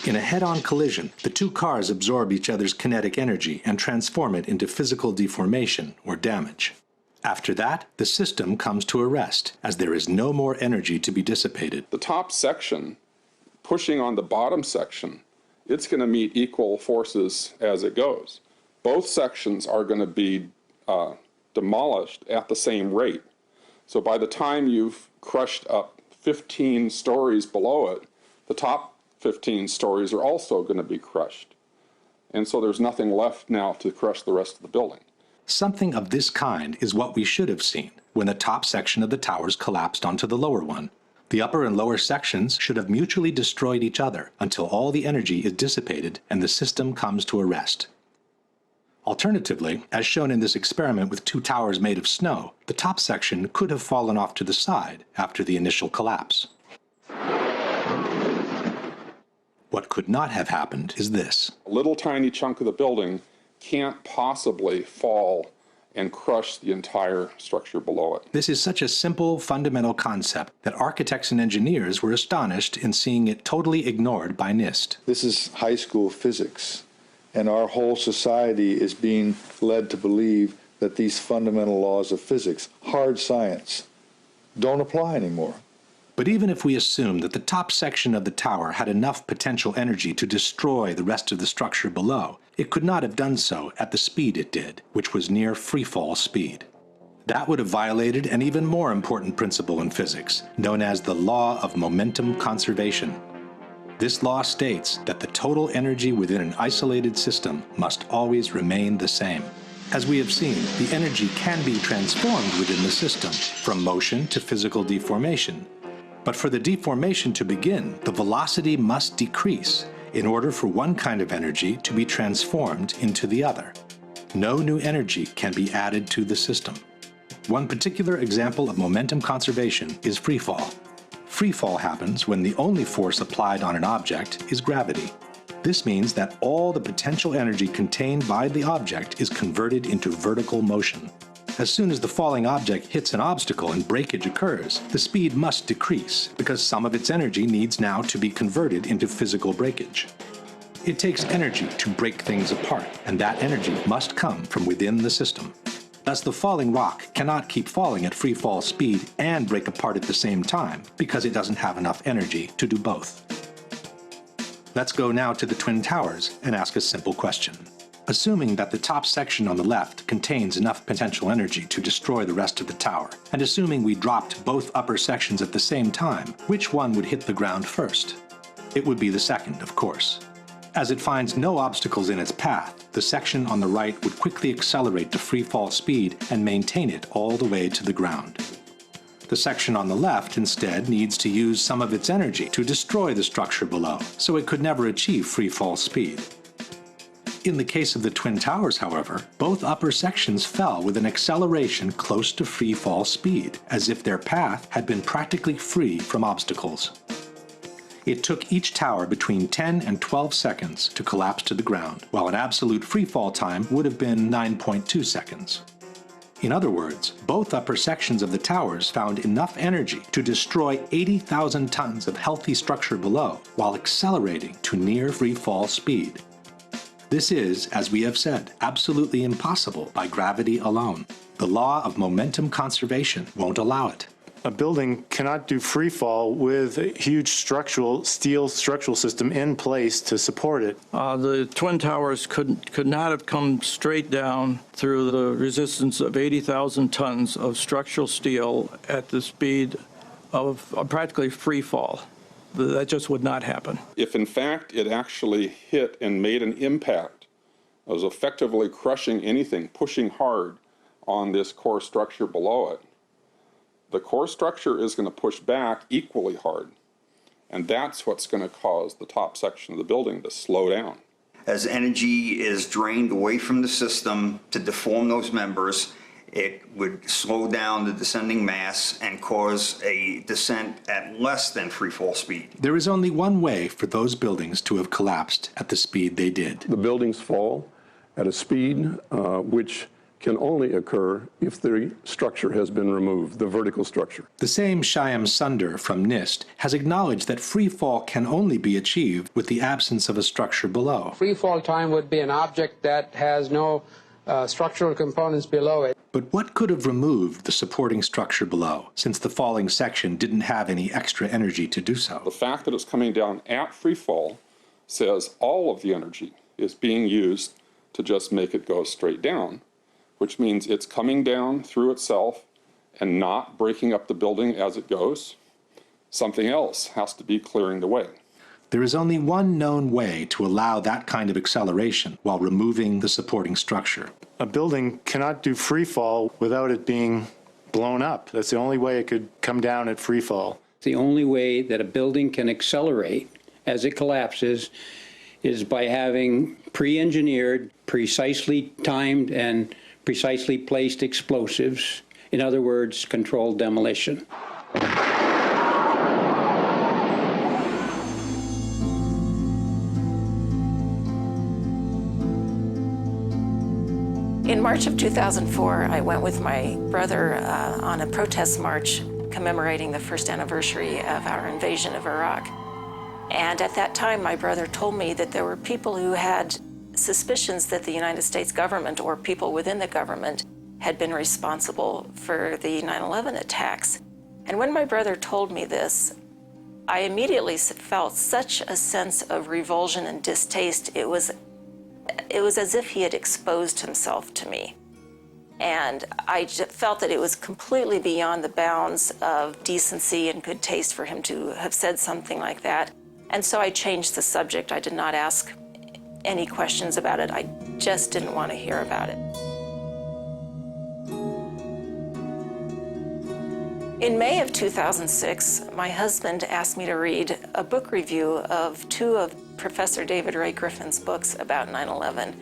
In a head-on collision, the two cars absorb each other's kinetic energy and transform it into physical deformation or damage. After that, the system comes to a rest, as there is no more energy to be dissipated. The top section, pushing on the bottom section, it's going to meet equal forces as it goes. Both sections are going to be demolished at the same rate. So by the time you've crushed up 15 stories below it, the top 15 stories are also going to be crushed. And so there's nothing left now to crush the rest of the building. Something of this kind is what we should have seen when the top section of the towers collapsed onto the lower one. The upper and lower sections should have mutually destroyed each other until all the energy is dissipated and the system comes to a rest. Alternatively, as shown in this experiment with two towers made of snow, the top section could have fallen off to the side after the initial collapse. What could not have happened is this. A little tiny chunk of the building can't possibly fall and crush the entire structure below it. This is such a simple, fundamental concept that architects and engineers were astonished in seeing it totally ignored by NIST. This is high school physics. And our whole society is being led to believe that these fundamental laws of physics, hard science, don't apply anymore. But even if we assume that the top section of the tower had enough potential energy to destroy the rest of the structure below, it could not have done so at the speed it did, which was near freefall speed. That would have violated an even more important principle in physics, known as the law of momentum conservation. This law states that the total energy within an isolated system must always remain the same. As we have seen, the energy can be transformed within the system, from motion to physical deformation. But for the deformation to begin, the velocity must decrease in order for one kind of energy to be transformed into the other. No new energy can be added to the system. One particular example of momentum conservation is freefall. Freefall happens when the only force applied on an object is gravity. This means that all the potential energy contained by the object is converted into vertical motion. As soon as the falling object hits an obstacle and breakage occurs, the speed must decrease because some of its energy needs now to be converted into physical breakage. It takes energy to break things apart, and that energy must come from within the system. Thus, the falling rock cannot keep falling at free fall speed and break apart at the same time because it doesn't have enough energy to do both. Let's go now to the Twin Towers and ask a simple question. Assuming that the top section on the left contains enough potential energy to destroy the rest of the tower, and assuming we dropped both upper sections at the same time, which one would hit the ground first? It would be the second, of course. As it finds no obstacles in its path, the section on the right would quickly accelerate to free fall speed and maintain it all the way to the ground. The section on the left instead needs to use some of its energy to destroy the structure below, so it could never achieve free fall speed. In the case of the Twin Towers, however, both upper sections fell with an acceleration close to free fall speed, as if their path had been practically free from obstacles. It took each tower between 10 and 12 seconds to collapse to the ground, while an absolute free fall time would have been 9.2 seconds. In other words, both upper sections of the towers found enough energy to destroy 80,000 tons of healthy structure below, while accelerating to near free fall speed. This is, as we have said, absolutely impossible by gravity alone. The law of momentum conservation won't allow it. A building cannot do free fall with a huge steel structural system in place to support it. The Twin Towers could not have come straight down through the resistance of 80,000 tons of structural steel at the speed of practically free fall. That just would not happen. If in fact it actually hit and made an impact, it was effectively crushing anything, pushing hard on this core structure below it, the core structure is going to push back equally hard. And that's what's going to cause the top section of the building to slow down. As energy is drained away from the system to deform those members, it would slow down the descending mass and cause a descent at less than free fall speed. There is only one way for those buildings to have collapsed at the speed they did. The buildings fall at a speed which can only occur if the structure has been removed, the vertical structure. The same Shyam Sunder from NIST has acknowledged that free fall can only be achieved with the absence of a structure below. Free fall time would be an object that has no structural components below it. But what could have removed the supporting structure below, since the falling section didn't have any extra energy to do so? The fact that it's coming down at free fall says all of the energy is being used to just make it go straight down, which means it's coming down through itself and not breaking up the building as it goes. Something else has to be clearing the way. There is only one known way to allow that kind of acceleration while removing the supporting structure. A building cannot do free fall without it being blown up. That's the only way it could come down at free fall. The only way that a building can accelerate as it collapses is by having pre-engineered, precisely timed, and precisely placed explosives. In other words, controlled demolition. In March of 2004, I went with my brother on a protest march commemorating the first anniversary of our invasion of Iraq. And at that time, my brother told me that there were people who had suspicions that the United States government or people within the government had been responsible for the 9/11 attacks. And when my brother told me this, I immediately felt such a sense of revulsion and distaste. It was as if he had exposed himself to me. And I just felt that it was completely beyond the bounds of decency and good taste for him to have said something like that. And so I changed the subject. I did not ask any questions about it. I just didn't want to hear about it. In May of 2006, my husband asked me to read a book review of two of Professor David Ray Griffin's books about 9/11.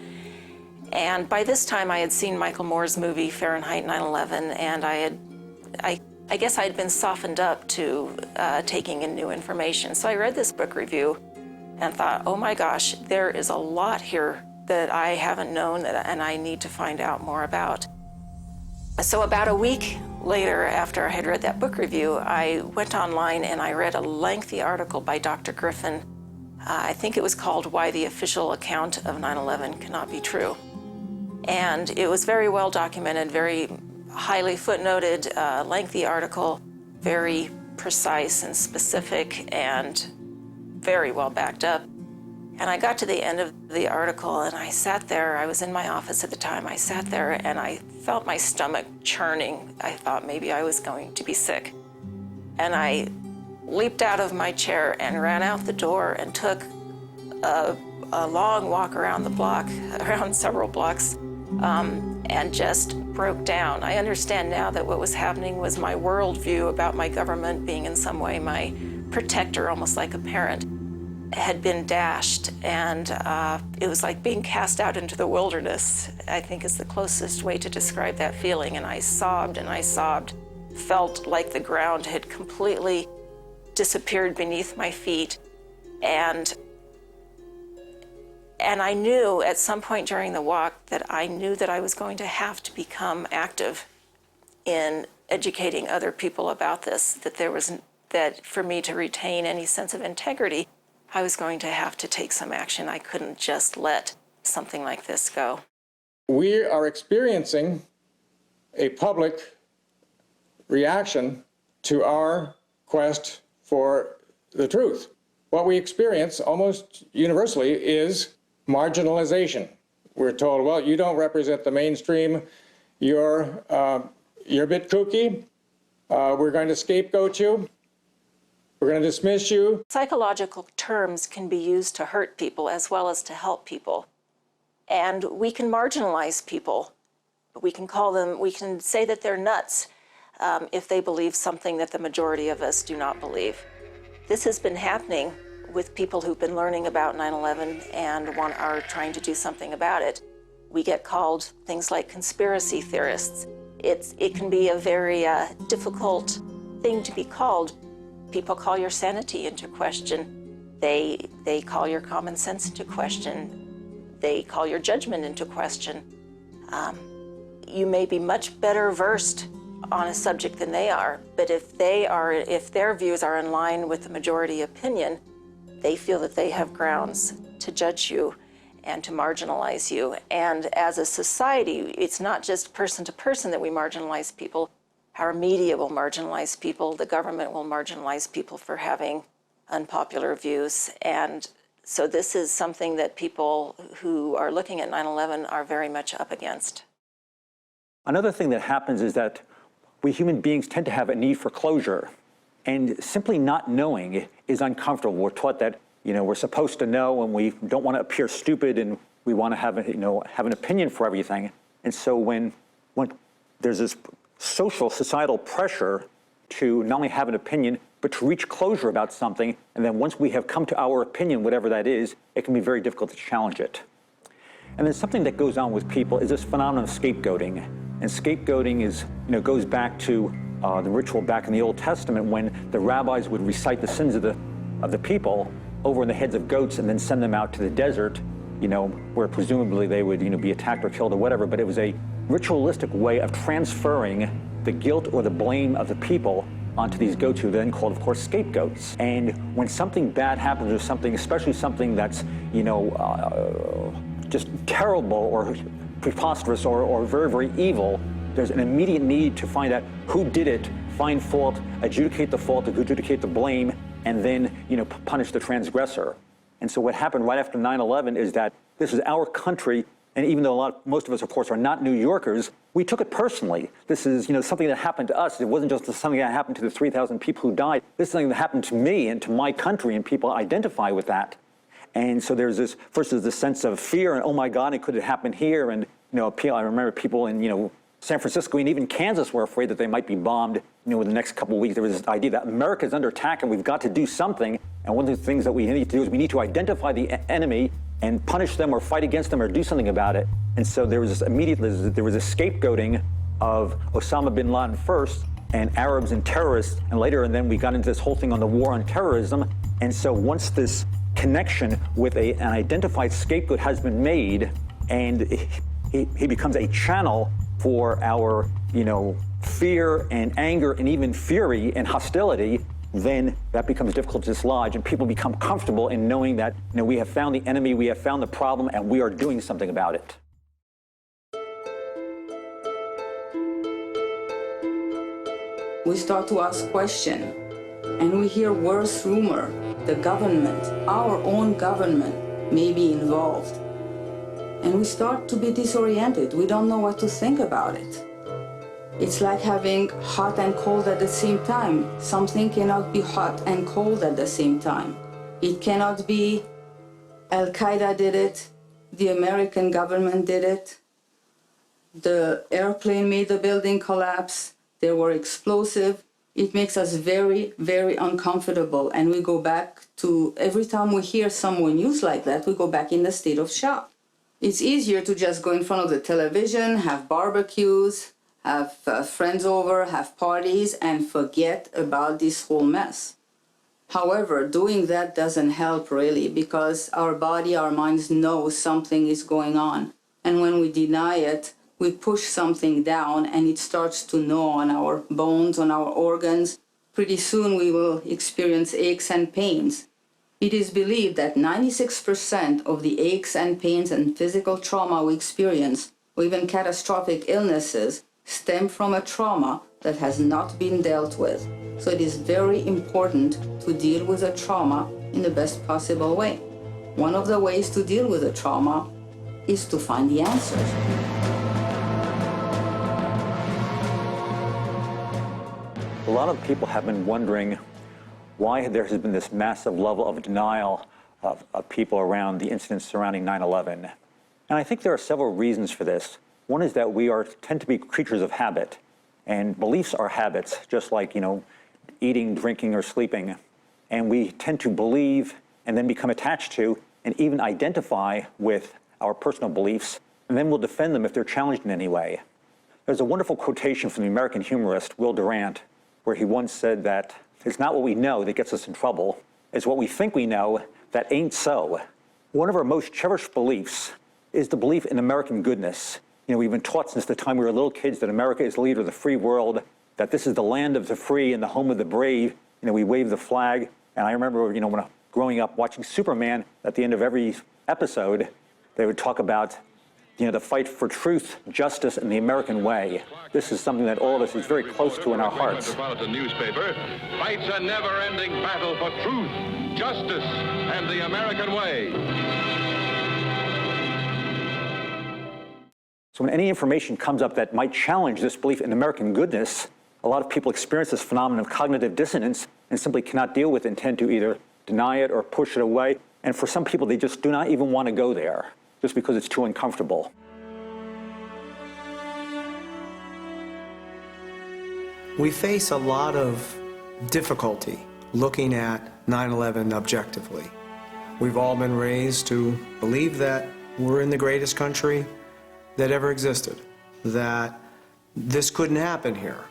And by this time, I had seen Michael Moore's movie, Fahrenheit 9/11, and I guess I had been softened up to taking in new information. So I read this book review and thought, oh my gosh, there is a lot here that I haven't known and I need to find out more about. So about a week later, after I had read that book review, I went online and I read a lengthy article by Dr. Griffin. I think it was called Why the Official Account of 9/11 Cannot Be True. And it was very well documented, very highly footnoted, lengthy article, very precise and specific and very well backed up. And I got to the end of the article and I sat there. I was in my office at the time. I sat there and I felt my stomach churning. I thought maybe I was going to be sick. And I leaped out of my chair and ran out the door and took a long walk around the block, around several blocks, and just broke down. I understand now that what was happening was my worldview about my government being in some way my protector, almost like a parent, had been dashed, and it was like being cast out into the wilderness, I think is the closest way to describe that feeling. And I sobbed, felt like the ground had completely disappeared beneath my feet. And I knew at some point during the walk that I knew that I was going to have to become active in educating other people about this, that for me to retain any sense of integrity, I was going to have to take some action. I couldn't just let something like this go. We are experiencing a public reaction to our quest for the truth. What we experience almost universally is marginalization. We're told, well, you don't represent the mainstream, you're a bit kooky, we're going to scapegoat you, we're going to dismiss you. Psychological terms can be used to hurt people as well as to help people. And we can marginalize people. We can say that they're nuts if they believe something that the majority of us do not believe. This has been happening with people who've been learning about 9/11 and are trying to do something about it. We get called things like conspiracy theorists. It can be a very difficult thing to be called. People call your sanity into question. They call your common sense into question. They call your judgment into question. You may be much better versed on a subject than they are, but if their views are in line with the majority opinion, they feel that they have grounds to judge you and to marginalize you. And as a society, it's not just person to person that we marginalize people. Our media will marginalize people. The government will marginalize people for having unpopular views. And so this is something that people who are looking at 9/11 are very much up against. Another thing that happens is that we human beings tend to have a need for closure. And simply not knowing is uncomfortable. We're taught that, we're supposed to know, and we don't want to appear stupid, and we want to have an opinion for everything. And so when there's this societal pressure to not only have an opinion, but to reach closure about something, and then once we have come to our opinion, whatever that is, it can be very difficult to challenge it. And then something that goes on with people is this phenomenon of scapegoating. And scapegoating goes back to the ritual back in the Old Testament when the rabbis would recite the sins of the people over in the heads of goats and then send them out to the desert, where presumably they would be attacked or killed or whatever. But it was a ritualistic way of transferring the guilt or the blame of the people onto these goats, who are then called, of course, scapegoats. And when something bad happens, or something, especially something that's just terrible or preposterous or very, very evil, there's an immediate need to find out who did it, find fault, adjudicate the blame, and then punish the transgressor. And so what happened right after 9/11 is that this is our country, and even though most of us, of course, are not New Yorkers, we took it personally. This is something that happened to us. It wasn't just something that happened to the 3,000 people who died. This is something that happened to me and to my country, and people identify with that. And so there's this sense of fear, and oh my God, it could have happened here. And I remember people in San Francisco and even Kansas were afraid that they might be bombed, in the next couple of weeks. There was this idea that America's under attack and we've got to do something. And one of the things that we need to do is we need to identify the enemy and punish them or fight against them or do something about it. And so there was a scapegoating of Osama bin Laden first, and Arabs and terrorists, and later, and then we got into this whole thing on the war on terrorism. And so once this connection with an identified scapegoat has been made, and he becomes a channel for our, fear and anger and even fury and hostility, then that becomes difficult to dislodge, and people become comfortable in knowing that we have found the enemy, we have found the problem, and we are doing something about it. We start to ask questions, and we hear worse rumor. The government, our own government, may be involved. And we start to be disoriented. We don't know what to think about it. It's like having hot and cold at the same time. Something cannot be hot and cold at the same time. It cannot be Al-Qaeda did it, the American government did it, the airplane made the building collapse, they were explosive. It makes us very, very uncomfortable. And we go back to, every time we hear someone use like that, we go back in the state of shock. It's easier to just go in front of the television, have barbecues, have friends over, have parties, and forget about this whole mess. However, doing that doesn't help really, because our body, our minds know something is going on. And when we deny it, we push something down and it starts to gnaw on our bones, on our organs. Pretty soon we will experience aches and pains. It is believed that 96% of the aches and pains and physical trauma we experience, or even catastrophic illnesses, stem from a trauma that has not been dealt with. So it is very important to deal with a trauma in the best possible way. One of the ways to deal with a trauma is to find the answers. A lot of people have been wondering why there has been this massive level of denial of people around the incidents surrounding 9/11. And I think there are several reasons for this. One is that we tend to be creatures of habit, and beliefs are habits, just like, eating, drinking, or sleeping. And we tend to believe and then become attached to and even identify with our personal beliefs, and then we'll defend them if they're challenged in any way. There's a wonderful quotation from the American humorist Will Durant, where he once said that it's not what we know that gets us in trouble, it's what we think we know that ain't so. One of our most cherished beliefs is the belief in American goodness. We've been taught since the time we were little kids that America is the leader of the free world, that this is the land of the free and the home of the brave. We wave the flag. And I remember, when growing up watching Superman, at the end of every episode, they would talk about, the fight for truth, justice, and the American way. This is something that all of us is very close to in our hearts. Metropolitan newspaper fights a never-ending battle for truth, justice, and the American way. So when any information comes up that might challenge this belief in American goodness, a lot of people experience this phenomenon of cognitive dissonance and simply cannot deal with it and tend to either deny it or push it away. And for some people, they just do not even want to go there, just because it's too uncomfortable. We face a lot of difficulty looking at 9/11 objectively. We've all been raised to believe that we're in the greatest country that ever existed, that this couldn't happen here.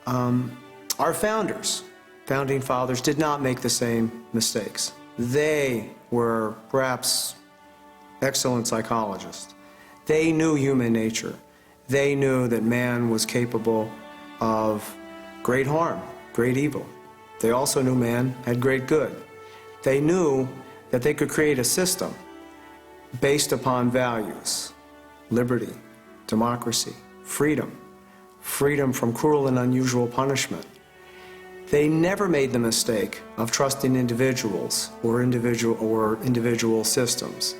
Our founding fathers did not make the same mistakes. They were perhaps excellent psychologists. They knew human nature. They knew that man was capable of great harm, great evil. They also knew man had great good. They knew that they could create a system based upon values: liberty, democracy, freedom from cruel and unusual punishment. They never made the mistake of trusting individuals or individual systems.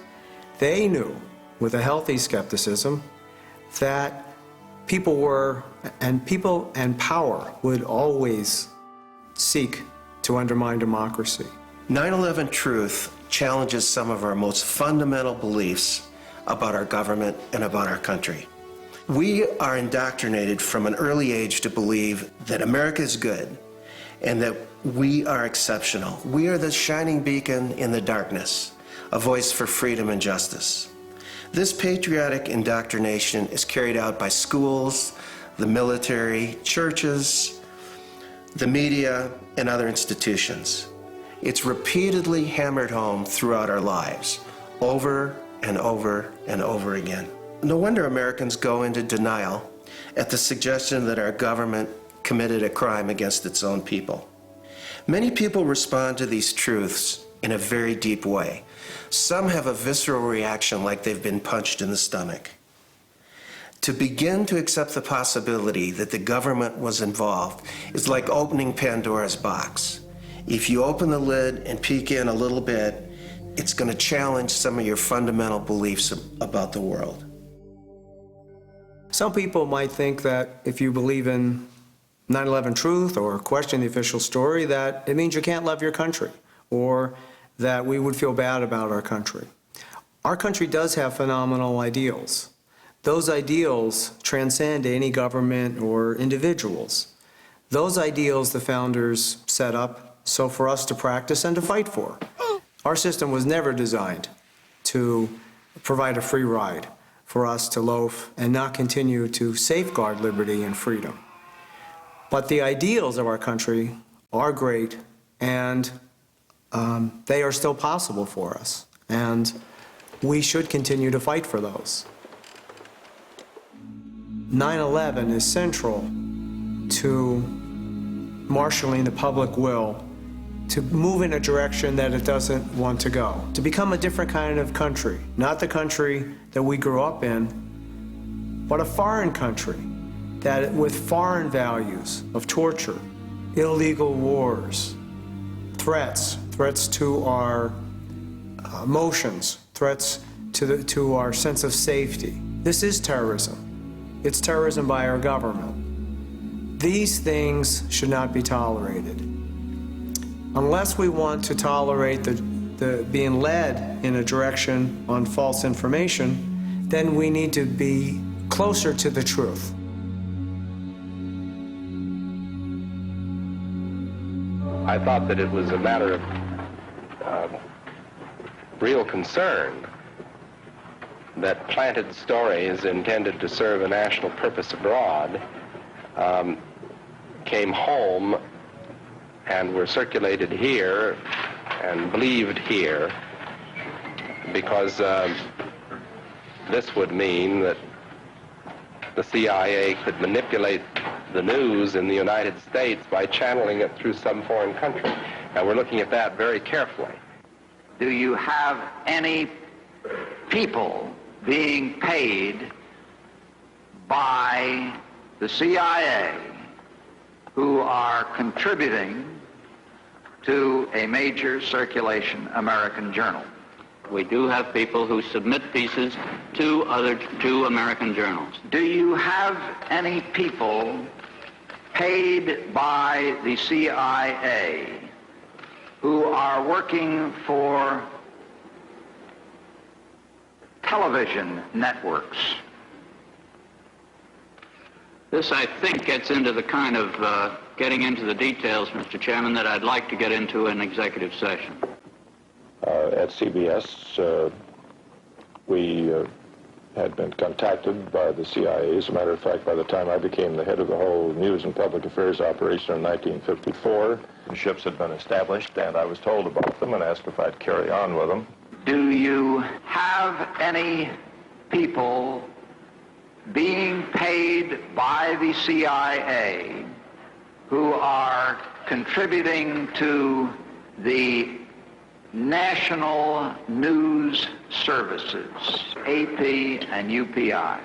They knew, with a healthy skepticism, that people and power would always seek to undermine democracy. 9/11 Truth challenges some of our most fundamental beliefs about our government and about our country. We are indoctrinated from an early age to believe that America is good and that we are exceptional. We are the shining beacon in the darkness, a voice for freedom and justice. This patriotic indoctrination is carried out by schools, the military, churches, the media, and other institutions. It's repeatedly hammered home throughout our lives, over and over and over again. No wonder Americans go into denial at the suggestion that our government committed a crime against its own people. Many people respond to these truths in a very deep way. Some have a visceral reaction like they've been punched in the stomach. To begin to accept the possibility that the government was involved is like opening Pandora's box. If you open the lid and peek in a little bit, it's going to challenge some of your fundamental beliefs about the world. Some people might think that if you believe in 9/11 truth or question the official story, that it means you can't love your country, or that we would feel bad about our country. Our country does have phenomenal ideals, Those ideals transcend any government or individuals. Those ideals the founders set up so for us to practice and to fight for. Our system was never designed to provide a free ride for us to loaf and not continue to safeguard liberty and freedom. But the ideals of our country are great, and they are still possible for us, and we should continue to fight for those. 9/11 is central to marshaling the public will to move in a direction that it doesn't want to go, to become a different kind of country, not the country that we grew up in, but a foreign country that with foreign values of torture, illegal wars, threats to our emotions, threats to our sense of safety. This is terrorism. It's terrorism by our government. These things should not be tolerated. Unless we want to tolerate the being led in a direction on false information, then we need to be closer to the truth. I thought that it was a matter of real concern that planted stories intended to serve a national purpose abroad came home and were circulated here and believed here, because this would mean that the CIA could manipulate the news in the United States by channeling it through some foreign country. And we're looking at that very carefully. Do you have any people being paid by the CIA who are contributing to a major circulation American journal? We do have people who submit pieces to American journals. Do you have any people paid by the CIA who are working for television networks? This, I think, gets into the kind of getting into the details, Mr. Chairman, that I'd like to get into in executive session. At CBS, we had been contacted by the CIA. As a matter of fact, by the time I became the head of the whole news and public affairs operation in 1954, the ships had been established, and I was told about them and asked if I'd carry on with them. Do you have any people being paid by the CIA who are contributing to the national news services, AP and UPI?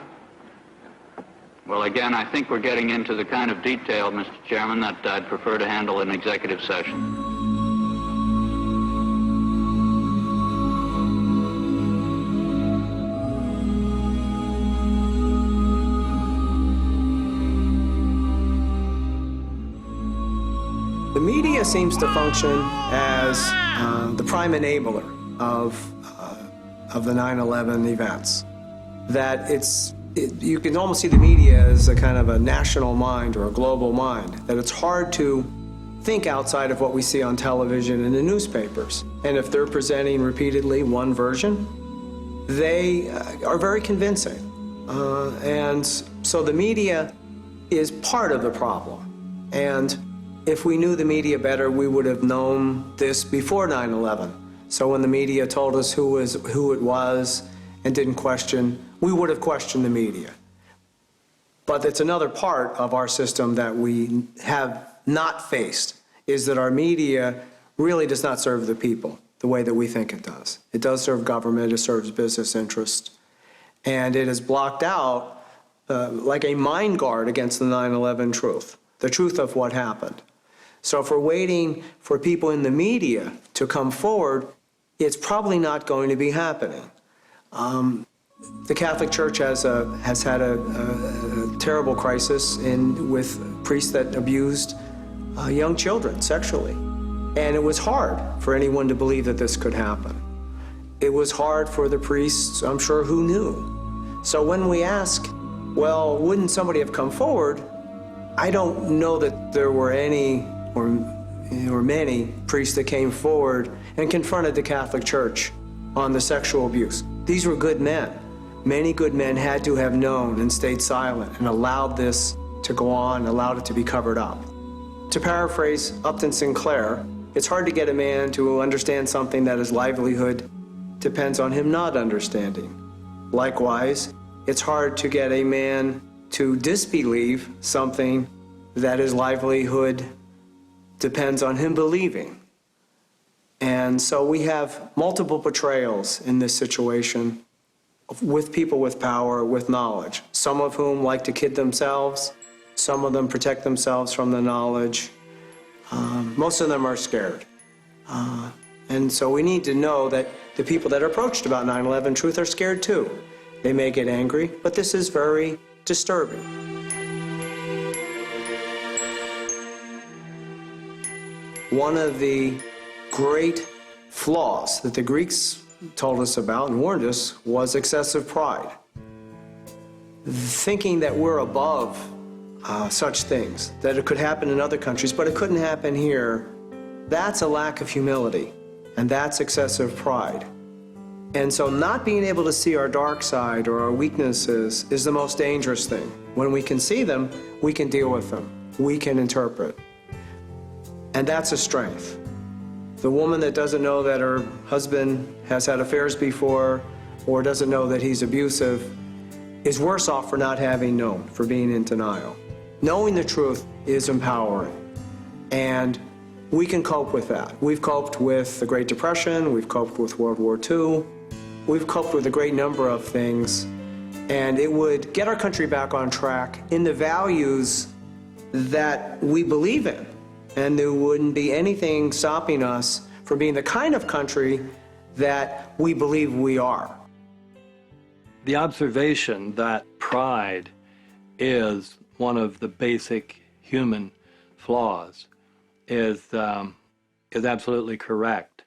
Well, again, I think we're getting into the kind of detail, Mr. Chairman, that I'd prefer to handle in executive session. The media seems to function as the prime enabler of the 9/11 events. That you can almost see the media as a kind of a national mind or a global mind. That it's hard to think outside of what we see on television and the newspapers. And if they're presenting repeatedly one version, they are very convincing. And so the media is part of the problem. And if we knew the media better, we would have known this before 9/11. So when the media told us who it was and didn't question, we would have questioned the media. But it's another part of our system that we have not faced, is that our media really does not serve the people the way that we think it does. It does serve government, it serves business interests, and it is blocked out like a mine guard against the 9/11 truth, the truth of what happened. So if we're waiting for people in the media to come forward, it's probably not going to be happening. The Catholic Church has had a terrible crisis with priests that abused young children sexually. And it was hard for anyone to believe that this could happen. It was hard for the priests, I'm sure, who knew, So when we ask, well, wouldn't somebody have come forward? I don't know that there were any or many priests that came forward and confronted the Catholic Church on the sexual abuse. These were good men. Many good men had to have known and stayed silent and allowed this to go on, allowed it to be covered up. To paraphrase Upton Sinclair, it's hard to get a man to understand something that his livelihood depends on him not understanding. Likewise, it's hard to get a man to disbelieve something that his livelihood depends on him believing. And so we have multiple portrayals in this situation with people with power, with knowledge, some of whom like to kid themselves, some of them protect themselves from the knowledge. Most of them are scared. And so we need to know that the people that are approached about 9/11 truth are scared too. They may get angry, but this is very disturbing. One of the great flaws that the Greeks told us about and warned us was excessive pride. Thinking that we're above such things, that it could happen in other countries, but it couldn't happen here, that's a lack of humility, and that's excessive pride. And so not being able to see our dark side or our weaknesses is the most dangerous thing. When we can see them, we can deal with them. We can interpret. And that's a strength. The woman that doesn't know that her husband has had affairs before or doesn't know that he's abusive is worse off for not having known, for being in denial. Knowing the truth is empowering. And we can cope with that. We've coped with the Great Depression. We've coped with World War II. We've coped with a great number of things. And it would get our country back on track in the values that we believe in. And there wouldn't be anything stopping us from being the kind of country that we believe we are. The observation that pride is one of the basic human flaws is absolutely correct.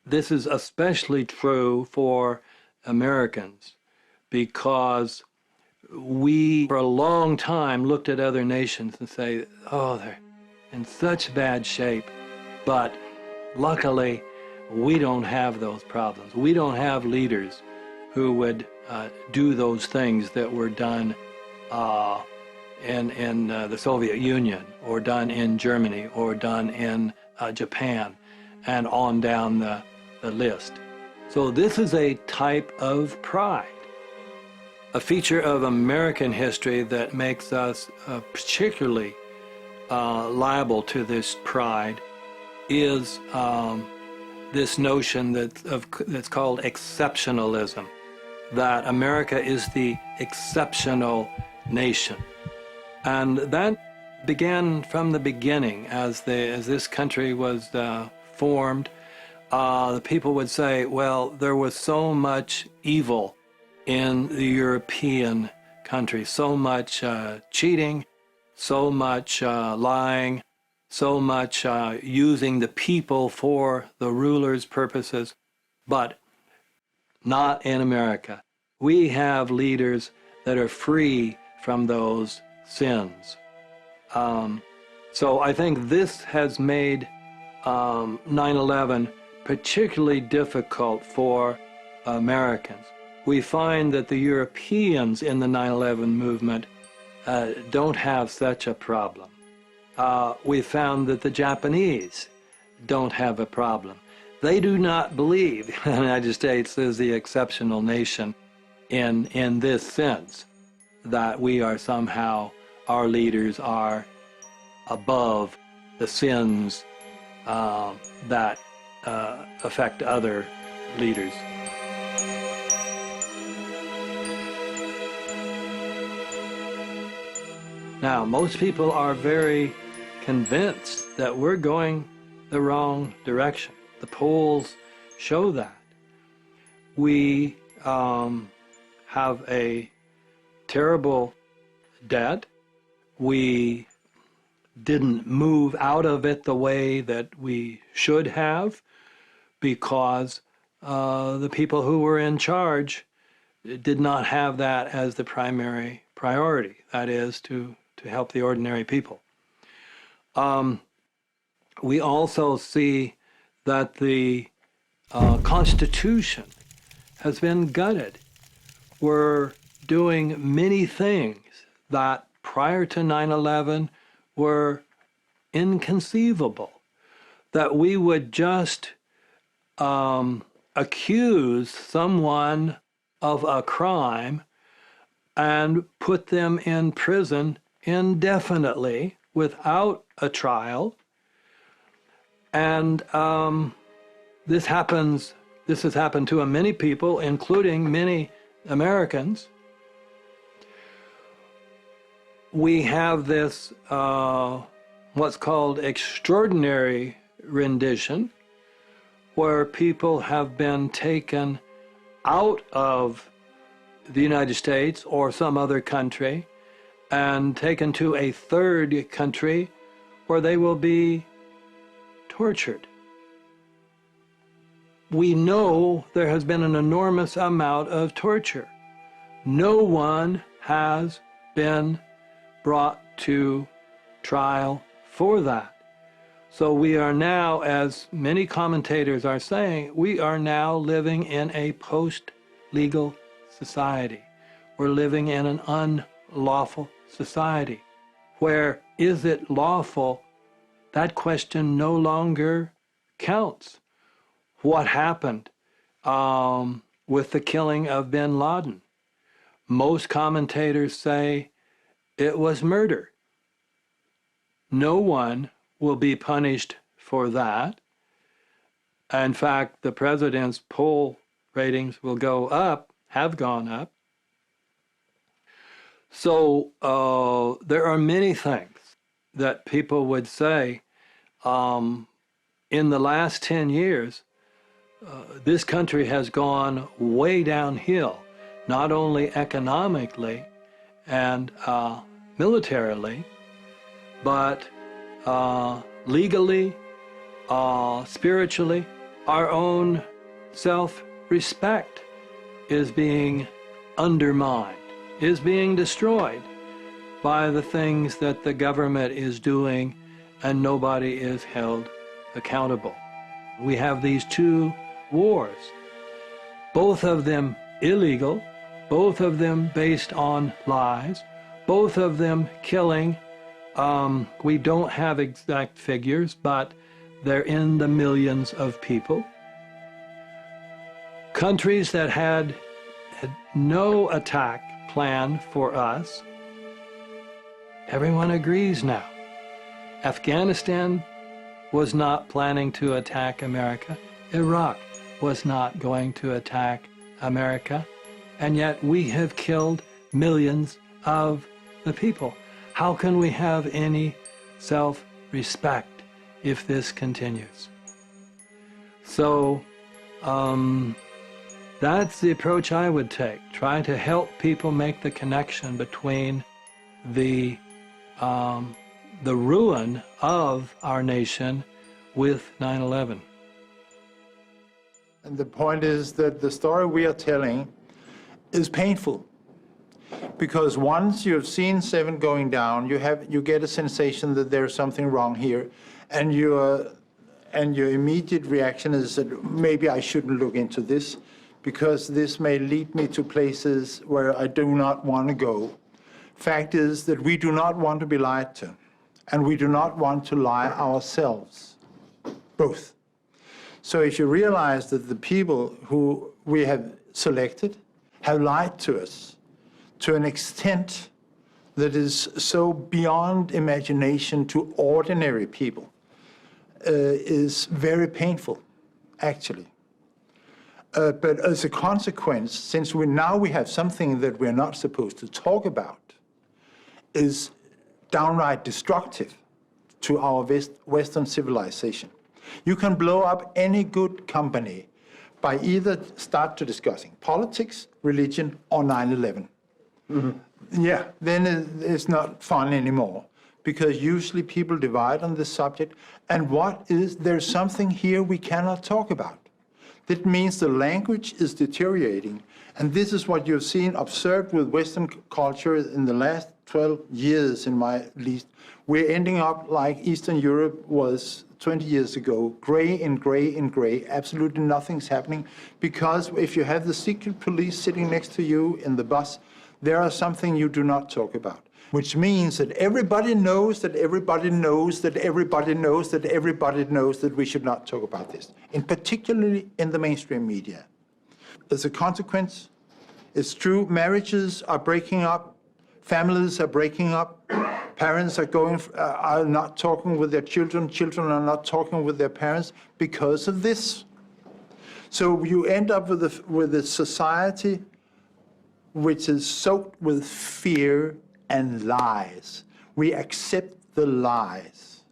This is especially true for Americans because we, for a long time, looked at other nations and say, oh, they're in such bad shape. But luckily, we don't have those problems. We don't have leaders who would do those things that were done in the Soviet Union, or done in Germany, or done in Japan, and on down the list. So this is a type of pride. A feature of American history that makes us particularly liable to this pride is this notion that's called exceptionalism, that America is the exceptional nation. And that began from the beginning. As this country was formed, the people would say, well, there was so much evil in the European countries, so much cheating, so much lying, so much using the people for the ruler's purposes, but not in America. We have leaders that are free from those sins. So I think this has made 9/11 particularly difficult for Americans. We find that the Europeans in the 9/11 movement don't have such a problem. We found that the Japanese don't have a problem. They do not believe the United States is the exceptional nation in this sense, that we are somehow, our leaders are above the sins that affect other leaders. Now, most people are very convinced that we're going the wrong direction. The polls show that. We have a terrible debt. We didn't move out of it the way that we should have because the people who were in charge did not have that as the primary priority, that is, to help the ordinary people. We also see that the Constitution has been gutted. We're doing many things that prior to 9/11 were inconceivable, that we would just accuse someone of a crime and put them in prison indefinitely without a trial. And this has happened to many people, including many Americans. We have this, what's called extraordinary rendition, where people have been taken out of the United States or some other country and taken to a third country where they will be tortured. We know there has been an enormous amount of torture. No one has been brought to trial for that. So we are now, as many commentators are saying, we are now living in a post-legal society. We're living in an unlawful society where is it lawful? That question no longer counts. What happened with the killing of bin Laden? Most commentators say it was murder. No one will be punished for that. In fact, the president's poll ratings will go up, have gone up. So there are many things that people would say in the last 10 years, this country has gone way downhill, not only economically and militarily, but legally, spiritually. Our own self-respect is being undermined, is being destroyed by the things that the government is doing, and nobody is held accountable. We have these two wars, both of them illegal, both of them based on lies, both of them killing. We don't have exact figures, but they're in the millions of people. Countries that had no attack plan for us, everyone agrees now. Afghanistan was not planning to attack America. Iraq was not going to attack America. And yet we have killed millions of the people. How can we have any self-respect if this continues? So that's the approach I would take. Try to help people make the connection between the ruin of our nation with 9/11. And the point is that the story we are telling is painful, because once you have seen 7 going down, you get a sensation that there's something wrong here, and your immediate reaction is that maybe I shouldn't look into this, because this may lead me to places where I do not want to go. Fact is that we do not want to be lied to, and we do not want to lie ourselves, both. So if you realize that the people who we have selected have lied to us to an extent that is so beyond imagination to ordinary people, is very painful, actually. But as a consequence, since we have something that we're not supposed to talk about, is downright destructive to our Western civilization. You can blow up any good company by either start to discussing politics, religion, or 9/11. Mm-hmm. Yeah, then it's not fun anymore, because usually people divide on this subject. And there's something here we cannot talk about. That means the language is deteriorating. And this is what you've seen observed with Western culture in the last 12 years, in my least. We're ending up like Eastern Europe was 20 years ago, gray and gray and gray. Absolutely nothing's happening, because if you have the secret police sitting next to you in the bus, there are something you do not talk about, which means that everybody knows that everybody knows that everybody knows that everybody knows that we should not talk about this, and particularly in the mainstream media. As a consequence, it's true, marriages are breaking up, families are breaking up, parents are not talking with their children, children are not talking with their parents because of this. So you end up with a society which is soaked with fear and lies. We accept the lies.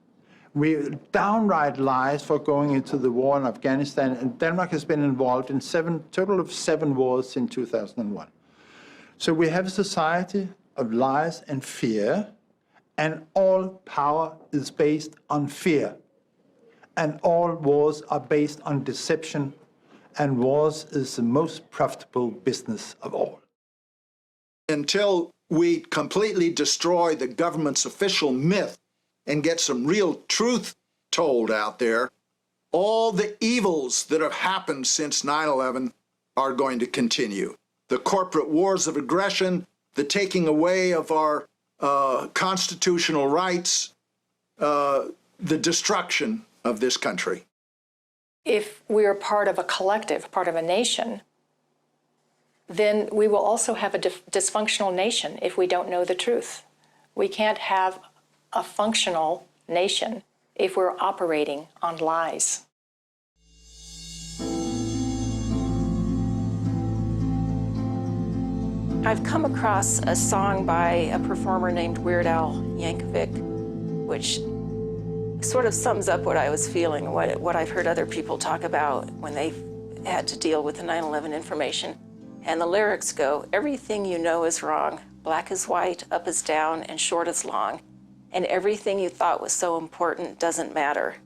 We downright lies for going into the war in Afghanistan, and Denmark has been involved in total of 7 wars in 2001. So we have a society of lies and fear, and all power is based on fear. And all wars are based on deception, and wars is the most profitable business of all. Until we completely destroy the government's official myth and get some real truth told out there, all the evils that have happened since 9/11 are going to continue. The corporate wars of aggression, the taking away of our constitutional rights, the destruction of this country. If we are part of a collective, part of a nation, then we will also have a dysfunctional nation if we don't know the truth. We can't have a functional nation if we're operating on lies. I've come across a song by a performer named Weird Al Yankovic, which sort of sums up what I was feeling, what I've heard other people talk about when they had to deal with the 9/11 information. And the lyrics go, everything you know is wrong, black is white, up is down, and short is long, and everything you thought was so important doesn't matter.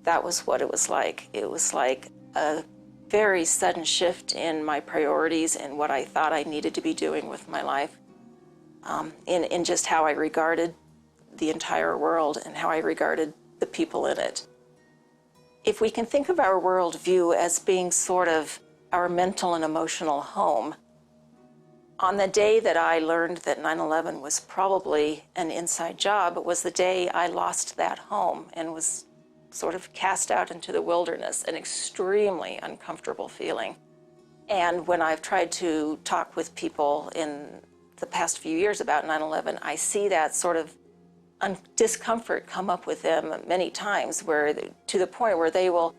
That was what it was like. It was like a very sudden shift in my priorities and what I thought I needed to be doing with my life, in just how I regarded the entire world and how I regarded the people in it. If we can think of our worldview as being sort of our mental and emotional home, on the day that I learned that 9/11 was probably an inside job, it was the day I lost that home and was sort of cast out into the wilderness, an extremely uncomfortable feeling. And when I've tried to talk with people in the past few years about 9/11, I see that sort of discomfort come up with them many times, where to the point where they will,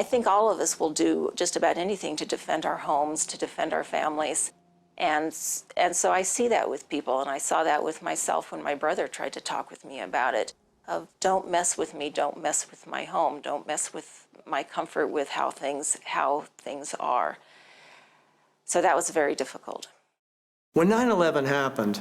I think all of us will do just about anything to defend our homes, to defend our families. And so I see that with people, and I saw that with myself when my brother tried to talk with me about it, of don't mess with me, don't mess with my home, don't mess with my comfort with how things are. So that was very difficult. When 9/11 happened,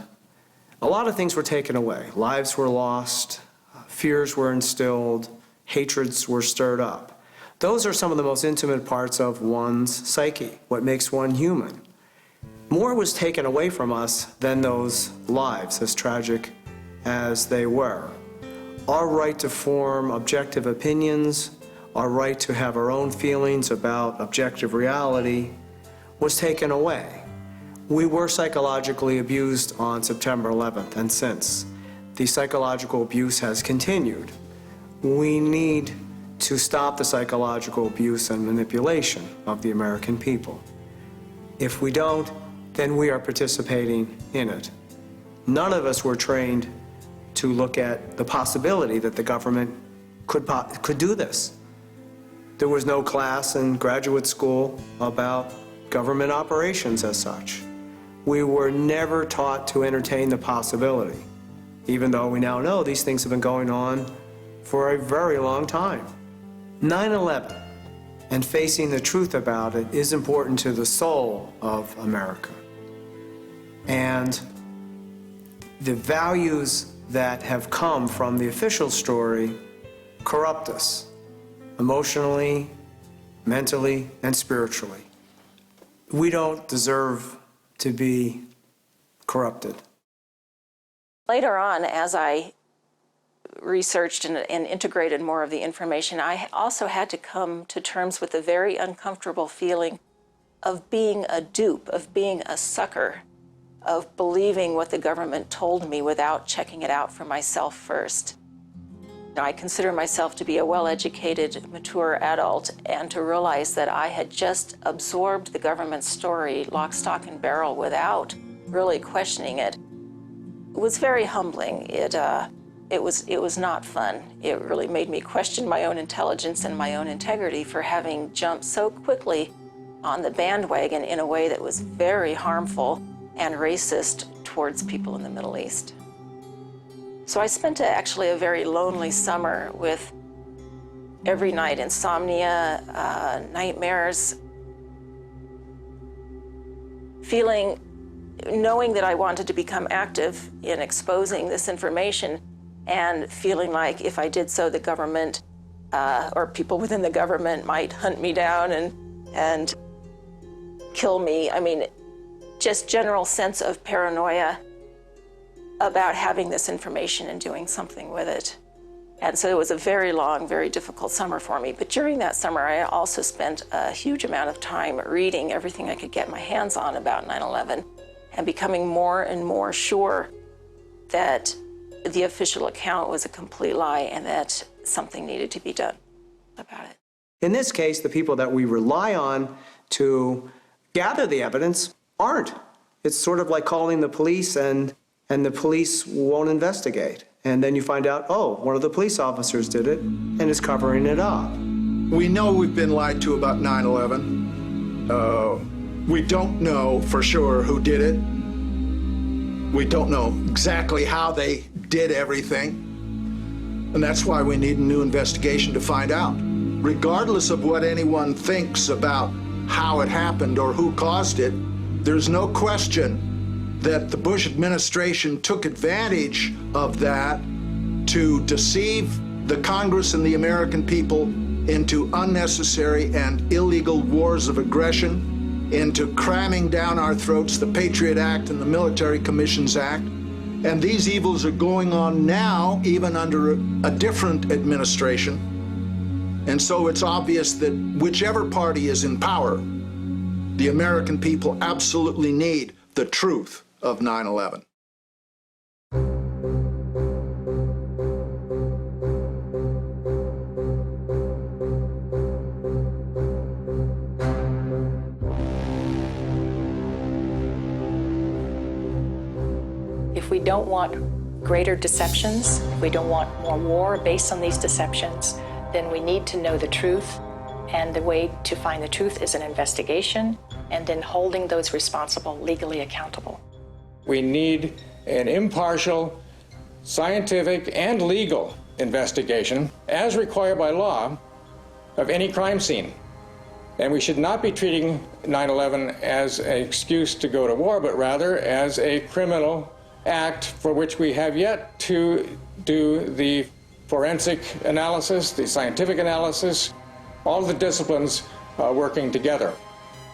a lot of things were taken away. Lives were lost, fears were instilled, hatreds were stirred up. Those are some of the most intimate parts of one's psyche, what makes one human. More was taken away from us than those lives, as tragic as they were. Our right to form objective opinions, our right to have our own feelings about objective reality was taken away. We were psychologically abused on September 11th, and since. The psychological abuse has continued. We need to stop the psychological abuse and manipulation of the American people. If we don't, then we are participating in it. None of us were trained to look at the possibility that the government could do this. There was no class in graduate school about government operations as such. We were never taught to entertain the possibility, even though we now know these things have been going on for a very long time. 9/11 and facing the truth about it is important to the soul of America. And the values that have come from the official story corrupt us emotionally, mentally and spiritually. We don't deserve to be corrupted. Later on, as I researched and integrated more of the information, I also had to come to terms with the very uncomfortable feeling of being a dupe, of being a sucker, of believing what the government told me without checking it out for myself first. I consider myself to be a well-educated, mature adult, and to realize that I had just absorbed the government story lock, stock, and barrel without really questioning it. It was very humbling. It was not fun. It really made me question my own intelligence and my own integrity for having jumped so quickly on the bandwagon in a way that was very harmful and racist towards people in the Middle East. So I spent actually a very lonely summer with every night insomnia, nightmares, knowing that I wanted to become active in exposing this information, and feeling like if I did so, the government or people within the government might hunt me down and kill me. I mean, just general sense of paranoia about having this information and doing something with it. And so it was a very long, very difficult summer for me. But during that summer, I also spent a huge amount of time reading everything I could get my hands on about 9/11 and becoming more and more sure that the official account was a complete lie and that something needed to be done about it. In this case, the people that we rely on to gather the evidence aren't. It's sort of like calling the police and the police won't investigate. And then you find out, oh, one of the police officers did it and is covering it up. We know we've been lied to about 9/11. We don't know for sure who did it. We don't know exactly how they did everything. And that's why we need a new investigation to find out. Regardless of what anyone thinks about how it happened or who caused it, there's no question that the Bush administration took advantage of that to deceive the Congress and the American people into unnecessary and illegal wars of aggression, into cramming down our throats the Patriot Act and the Military Commissions Act. And these evils are going on now, even under a different administration. And so it's obvious that whichever party is in power, the American people absolutely need the truth of 9/11. If we don't want greater deceptions, if we don't want more war based on these deceptions, then we need to know the truth. And the way to find the truth is an investigation and then holding those responsible legally accountable. We need an impartial, scientific, and legal investigation, as required by law, of any crime scene. And we should not be treating 9/11 as an excuse to go to war, but rather as a criminal act for which we have yet to do the forensic analysis, the scientific analysis, all the disciplines working together.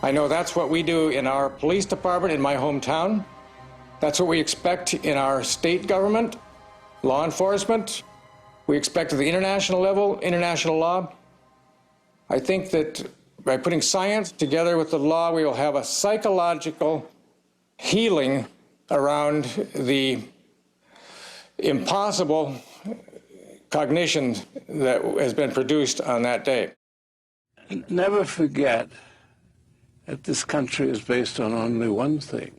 I know that's what we do in our police department in my hometown. That's what we expect in our state government, law enforcement. We expect at the international level, international law. I think that by putting science together with the law, we will have a psychological healing around the impossible cognition that has been produced on that day. Never forget that this country is based on only one thing: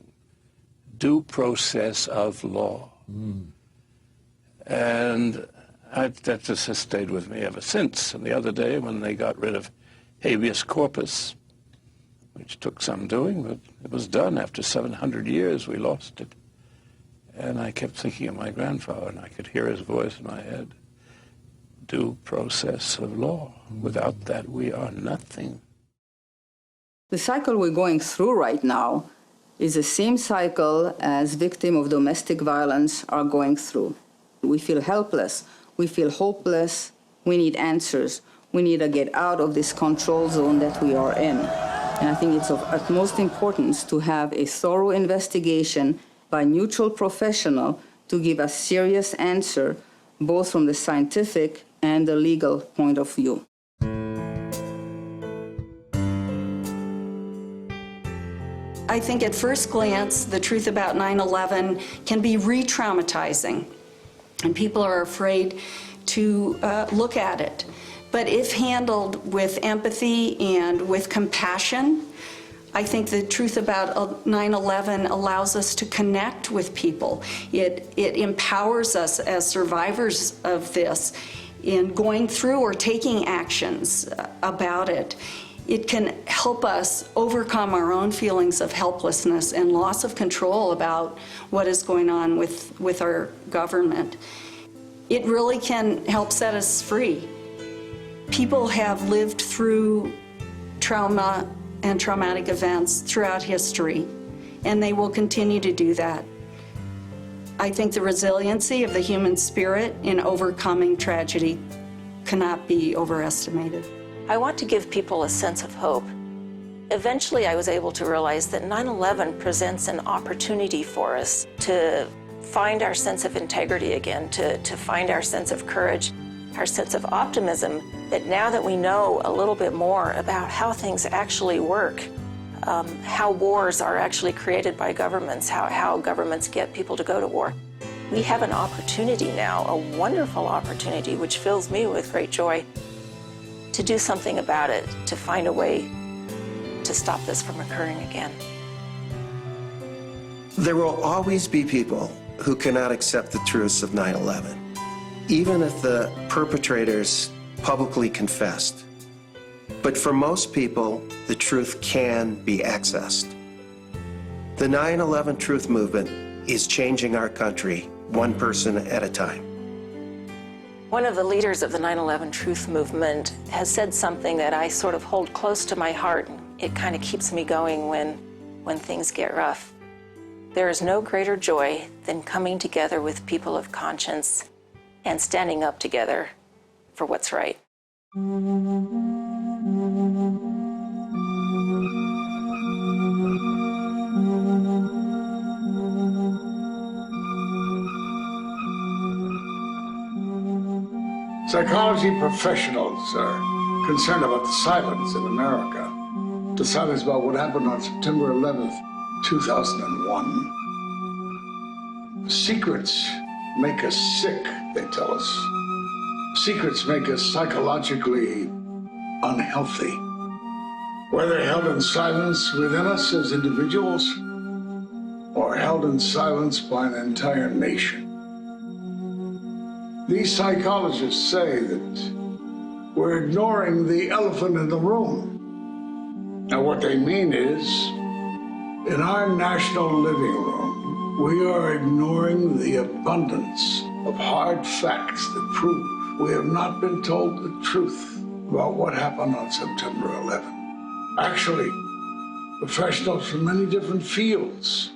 due process of law. And that just has stayed with me ever since. And the other day, when they got rid of habeas corpus, which took some doing, but it was done after 700 years, we lost it. And I kept thinking of my grandfather, and I could hear his voice in my head. Due process of law. Without that, we are nothing. The cycle we're going through right now is the same cycle as victims of domestic violence are going through. We feel helpless. We feel hopeless. We need answers. We need to get out of this control zone that we are in. And I think it's of utmost importance to have a thorough investigation by neutral professional to give a serious answer, both from the scientific and the legal point of view. I think at first glance, the truth about 9/11 can be re-traumatizing, and people are afraid to look at it. But if handled with empathy and with compassion, I think the truth about 9/11 allows us to connect with people. It empowers us as survivors of this in going through or taking actions about it. It can help us overcome our own feelings of helplessness and loss of control about what is going on with our government. It really can help set us free. People have lived through trauma and traumatic events throughout history, and they will continue to do that. I think the resiliency of the human spirit in overcoming tragedy cannot be overestimated. I want to give people a sense of hope. Eventually, I was able to realize that 9/11 presents an opportunity for us to find our sense of integrity again, to find our sense of courage, our sense of optimism, that now that we know a little bit more about how things actually work, how wars are actually created by governments, how governments get people to go to war, we have an opportunity now, a wonderful opportunity, which fills me with great joy, to do something about it, to find a way to stop this from occurring again. There will always be people who cannot accept the truths of 9/11, even if the perpetrators publicly confessed. But for most people, the truth can be accessed. The 9/11 Truth Movement is changing our country one person at a time. One of the leaders of the 9/11 Truth Movement has said something that I sort of hold close to my heart. It kind of keeps me going when things get rough. There is no greater joy than coming together with people of conscience and standing up together for what's right. Psychology professionals are concerned about the silence in America. The silence about what happened on September 11th, 2001. Secrets make us sick, they tell us. Secrets make us psychologically unhealthy. Whether held in silence within us as individuals or held in silence by an entire nation. These psychologists say that we're ignoring the elephant in the room. Now, what they mean is, in our national living room, we are ignoring the abundance of hard facts that prove we have not been told the truth about what happened on September 11th. Actually, professionals from many different fields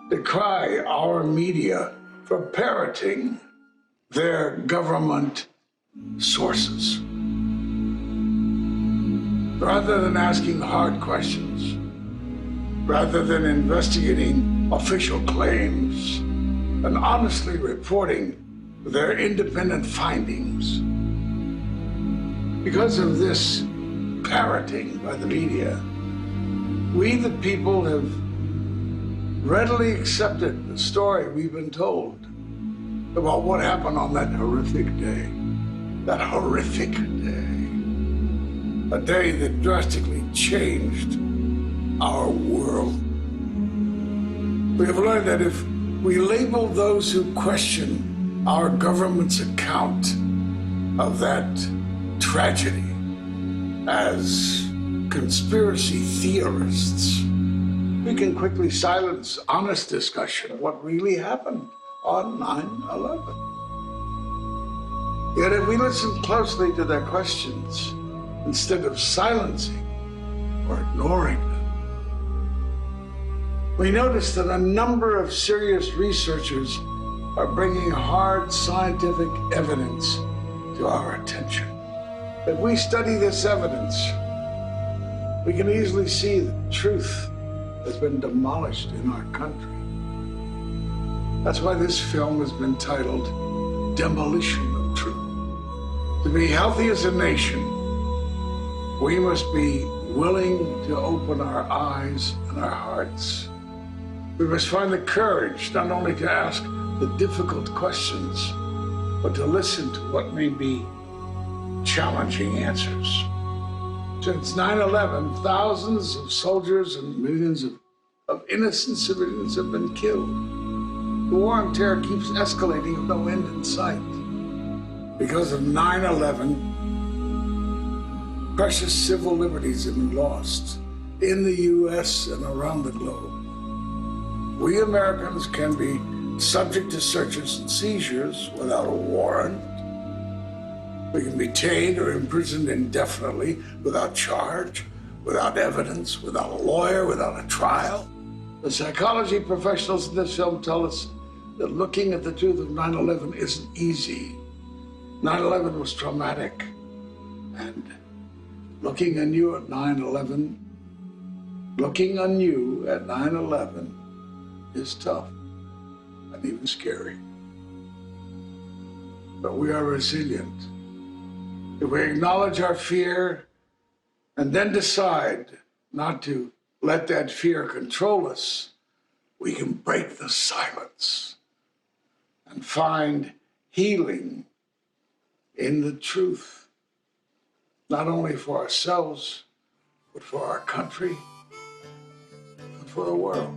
decry our media for parroting their government sources. Rather than asking hard questions, rather than investigating official claims and honestly reporting their independent findings. Because of this parroting by the media, we the people have readily accepted the story we've been told about what happened on that horrific day. That horrific day. A day that drastically changed our world. We have learned that if we label those who question our government's account of that tragedy as conspiracy theorists, we can quickly silence honest discussion of what really happened on 9/11. Yet if we listen closely to their questions, instead of silencing or ignoring them, we notice that a number of serious researchers are bringing hard scientific evidence to our attention. If we study this evidence, we can easily see that truth has been demolished in our country. That's why this film has been titled Demolition of Truth. To be healthy as a nation, we must be willing to open our eyes and our hearts. We must find the courage not only to ask the difficult questions, but to listen to what may be challenging answers. Since 9/11, thousands of soldiers and millions of innocent civilians have been killed. The war on terror keeps escalating with no end in sight. Because of 9/11, precious civil liberties have been lost in the U.S. and around the globe. We Americans can be subject to searches and seizures without a warrant. We can be detained or imprisoned indefinitely without charge, without evidence, without a lawyer, without a trial. The psychology professionals in this film tell us that looking at the truth of 9/11 isn't easy. 9/11 was traumatic, and looking anew at 9/11 is tough and even scary. But we are resilient. If we acknowledge our fear and then decide not to let that fear control us, we can break the silence and find healing in the truth, not only for ourselves, but for our country and for the world.